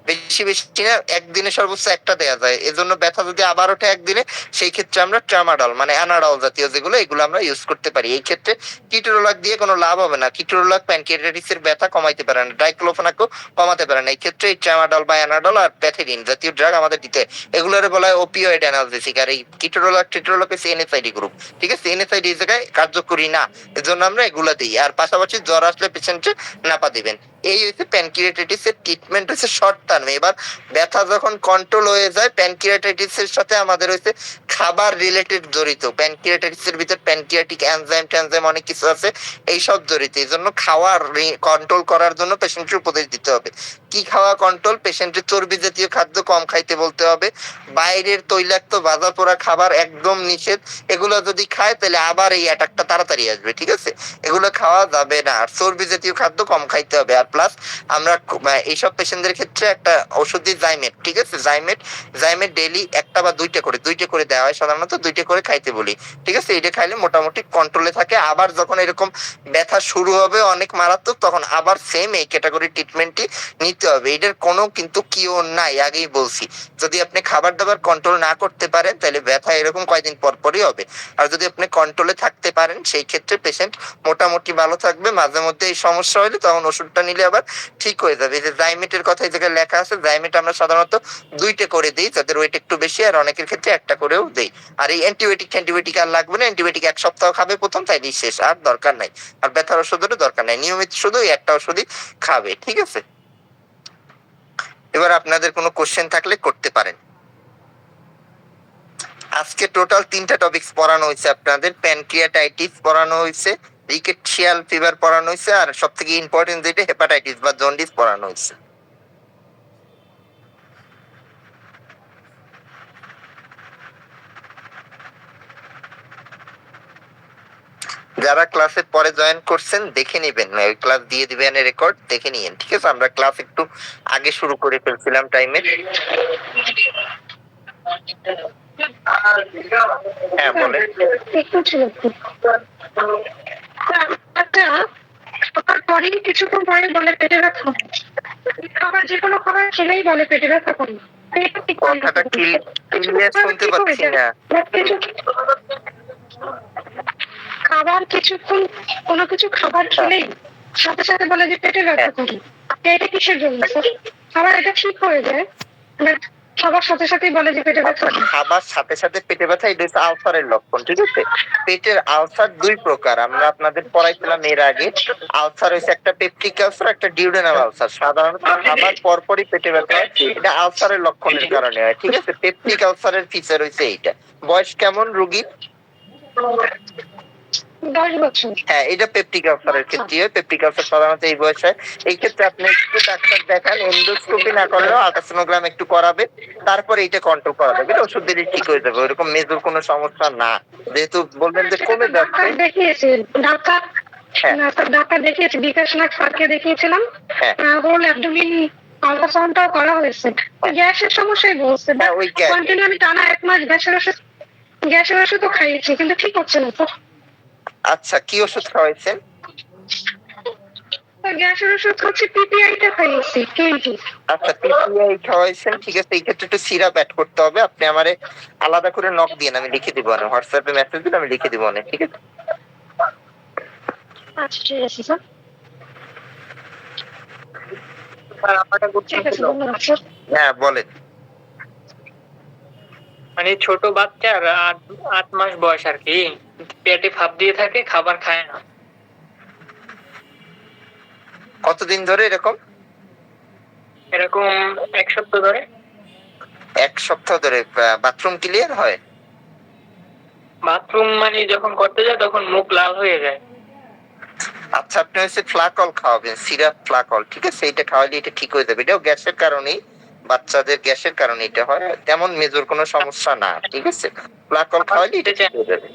বেশি বেশি না, একদিনে সর্বোচ্চ একটা দেওয়া যায়। এজন্য ব্যথা যদি আবার ওঠে একদিনে, সেই ক্ষেত্রে আমরা ট্রামাডল মানে অ্যানাডল জাতীয় যেগুলো, এগুলো আমরা ইউজ করতে পারি। এই ক্ষেত্রে কিটোরোলাক দিয়ে কোনো লাভ হবে না। কিটোরোলাক প্যানক্রিয়াটাইটিসের ব্যথা কমাইতে পারে না, ডাইক্লোফেনাকও কমাতে পারে না। এই ক্ষেত্রে এই ট্রামাডল বা অ্যানাডল আর প্যাথেডিন জাতীয় ড্রাগ আমাদের দিতে হয়। এগুলোর বলা হয় ওপিওয়েড অ্যানালজেসিক। আর এই কিটোরোলাক টিটোরোলাক হচ্ছে এনএসআইডি গ্রুপ, ঠিক আছে? এনএসআইডি এই জায়গায় কার্যকরী না, এজন্য আমরা এগুলা দিই। আর পাশাপাশি জ্বর আসলে পেশেন্টে নাপা দিবেন। এই হচ্ছে প্যানক্রিয়াটাইটিস এর ট্রিটমেন্ট হচ্ছে শর্ট টার্মে। এবার ব্যথা যখন কন্ট্রোল হয়ে যায়, প্যানক্রিয়াটাইটিস এর সাথে আমাদের হচ্ছে খাবার রিলেটেড জড়িত। প্যানক্রিয়াটাইটিস এর ভিতর প্যানক্রিয়াটিক এনজাইম ট্যানজাইম অনেক কিছু আছে, এই সব জড়িত। এই জন্য খাওয়া কন্ট্রোল করার জন্য পেশেন্টের উপদেশ দিতে হবে। কি খাওয়া কন্ট্রোল? পেশেন্টের চর্বি জাতীয় খাদ্য কম খাইতে বলতে হবে। বাইরের তৈলাক্ত ভাজা পোড়া খাবার একদম নিষেধ। এগুলো যদি খায় তাহলে আবার এই অ্যাটাকটা তাড়াতাড়ি আসবে, ঠিক আছে? এগুলো খাওয়া যাবে না। আর চর্বি জাতীয় খাদ্য কম খাইতে হবে। আর প্লাস আমরা এইসব পেশেন্টদের ক্ষেত্রে একটা ওষুধ দিই জাইমেট, ঠিক আছে? জাইমেট ডেইলি একটা বা দুইটা করে দেওয়া হয়, সাধারণত দুইটা করে খাইতে বলি, ঠিক আছে? এটা খাইলে মোটামুটি কন্ট্রোলে থাকে। আবার যখন এরকম ব্যথা শুরু হবে অনেক মারাত্মক, তখন আবার সেম এই ক্যাটাগরি ট্রিটমেন্টই নিতে হবে। এটার কোনো কিন্তু কিওর নাই, আগেই বলছি। যদি আপনি খাবার দাবার কন্ট্রোল না করতে পারেন তাহলে ব্যথা এরকম কয়েকদিন পর পরই হবে। আর যদি আপনি কন্ট্রোলে থাকতে পারেন, সেই ক্ষেত্রে পেশেন্ট মোটামুটি ভালো থাকবে। মাঝে মধ্যে এই সমস্যা হলে তখন ওষুধটা নিলে আবার ঠিক হয়ে যাবে। এই যে জাইমেটের কথা এই জায়গায় লেখা আছে, জাইমেট আমরা সাধারণত দুইটা করে দিই যাদের ওয়েট একটু বেশি, আর অনেকের ক্ষেত্রে একটা করেও দেই। আর এই অ্যান্টিবায়োটিক আর লাগবে না। অ্যান্টিবায়োটিক এক সপ্তাহ খাবে প্রথম, তাইলেই শেষ, আর দরকার নাই। আর ব্যথার ওষুধেরও দরকার নাই, নিয়মিত শুধু এই একটা ওষুধই খাবে, ঠিক আছে? এবার আপনাদের কোনো কোশ্চেন থাকলে করতে পারেন। আজকে টোটাল 3টা টপিকস পড়ানো হয়েছে আপনাদের। প্যানক্রিয়াটাইটিস পড়ানো হয়েছে, রিকেটশিয়াল ফিভার পড়ানো হয়েছে, আর সবথেকে ইম্পর্টেন্ট যেটা হেপাটাইটিস বা জন্ডিস পড়ানো হয়েছে। যারা ক্লাসে পরে জয়েন করছেন দেখে নিবেন, ওই ক্লাস দিয়ে দিবেন রেকর্ড, দেখে নিয়েন, ঠিক আছে? আমরা ক্লাস একটু আগে শুরু করে ফেলছিলাম টাইমে। হ্যাঁ বলে।
একটা খাবার পরেই কিছুক্ষণ পরে বলে পেটে ব্যথা। খাবার যে কোনো খাবার খেলেই বলে পেটে ব্যথা করে।
কথাটা ক্লিয়ার শুনতে পাচ্ছি না।
খাবার কিছুক্ষণ কোনো কিছু খাবার খেলেই সাথে সাথে বলে যে পেটে ব্যথা করে। এটা কিসের জন্য? খাবার এটা ঠিক হয়ে যায়, খাবার সাথে সাথেই বলে যে পেটে ব্যথা।
খাবার সাথে সাথে পেটে ব্যথা, এটা হচ্ছে আলসারের লক্ষণ, ঠিক আছে? পেটের আলসার দুই প্রকার, আমরা আপনাদের পড়াইছিলাম এর আগে। আলসার হচ্ছে একটা পেপটিক আলসার, একটা ডিউডেনাল আলসার। সাধারণত খাবার পরপরই পেটে ব্যথা হয়, এটা আলসারের লক্ষণের কারণে হয়, ঠিক আছে? পেপটিক আলসারের ফিচার হচ্ছে এইটা। বয়স কেমন রোগী?
10 বছর।
হ্যাঁ, এটা পেপটিক আলসারের ক্ষেত্রে হয়। পেপটিক আলসার সাধারণত এই বয়সে হয়। এই ক্ষেত্রে আপনি একটু ডাক্তার দেখান, এন্ডোস্কোপি না করলেও আল্ট্রাসোনোগ্রাম একটু করাবে, তারপরে এটা কন্ট্রোল করা যাবে। এটা ওষুধ দিলে ঠিক হয়ে যাবে, ওরকম মেজর কোনো সমস্যা না। যেহেতু বলবেন যে কমে যাচ্ছে।
দেখিয়েছি ডাক্তার,
হ্যাঁ
ডাক্তার দেখিয়েছি, বিকাশনাথ স্যারকে দেখিয়েছিলাম।
হ্যাঁ
হোল অ্যাবডোমিন আল্ট্রাসাউন্ডটাও করা হয়েছে। গ্যাসের সমস্যাই বলছে,
হ্যাঁ, ওই গ্যাস।
কন্টিনিউ আমি টানা 1 মাস গ্যাসের ওষুধও খাইয়েছি, কিন্তু ঠিক হচ্ছে না তো।
আচ্ছা, কি ওষুধ খাওয়াইছেন?
গ্যাসের ওষুধ হচ্ছে পিপিআইটা খাইয়েছি 20।
আচ্ছা, পিপিআই খাওয়াইছেন, ঠিক আছে। এই ক্ষেত্রে একটু সিরাপ অ্যাড করতে হবে। আপনি আমারে আলাদা করে নক দিন, আমি লিখে দিব। না, হোয়াটসঅ্যাপে মেসেজ দিন, আমি লিখে দিব। না, ঠিক আছে?
আচ্ছা ঠিক আছে স্যার, ঠিক আছে, ধন্যবাদ স্যার।
হ্যাঁ বলেন।
মানে ছোট বাচ্চার 8 মাস বয়স আর কি, পেটে ভাপ দিয়ে থাকে, খাবার খায় না।
কতদিন ধরে এরকম?
এরকম 1 সপ্তাহ ধরে।
1 সপ্তাহ ধরে? বাথরুম ক্লিয়ার হয়?
বাথরুম মানে যখন করতে যায় তখন মুখ লাল হয়ে যায়।
আচ্ছা, আপনি হচ্ছে ফ্লাকল খাওয়াবেন, সিরাপ ফ্লাকল, ঠিক আছে? এটা খাওয়ালে এটা ঠিক হয়ে যাবে। এটাও গ্যাসের কারণেই, বাচ্চাদের গ্যাসের কারণে এটা হয়, তেমন মেজর কোনো সমস্যা না, ঠিক আছে? ফ্লাকল খাওয়ালে এটা ঠিক হয়ে যাবে।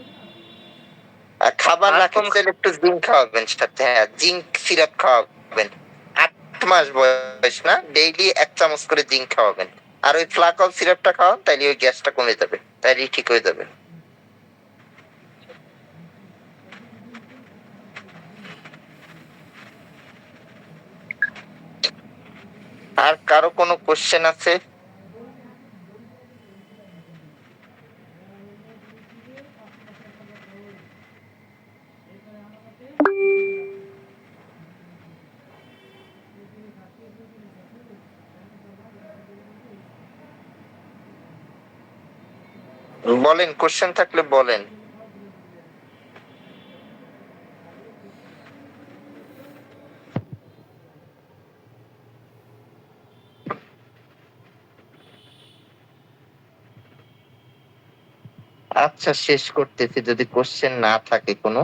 আর খাবার না খেতে একটু জিঙ্ক খাওয়াবেন সাথে। হ্যাঁ, জিঙ্ক সিরাপ খাওয়াবেন। 8 মাস বয়স না, ডেইলি 1 চামচ করে জিঙ্ক খাওয়াবেন। আর ওই ফ্লাকল সিরাপটা খাওয়ান, তাইলে ওই গ্যাসটা কমে যাবে, তাইলে ঠিক হয়ে যাবে। আর কারো কোনো কোশ্চেন আছে? বলেন, কোশ্চেন থাকলে বলেন। আচ্ছা, শেষ করতেছি যদি কোশ্চেন না থাকে কোনো।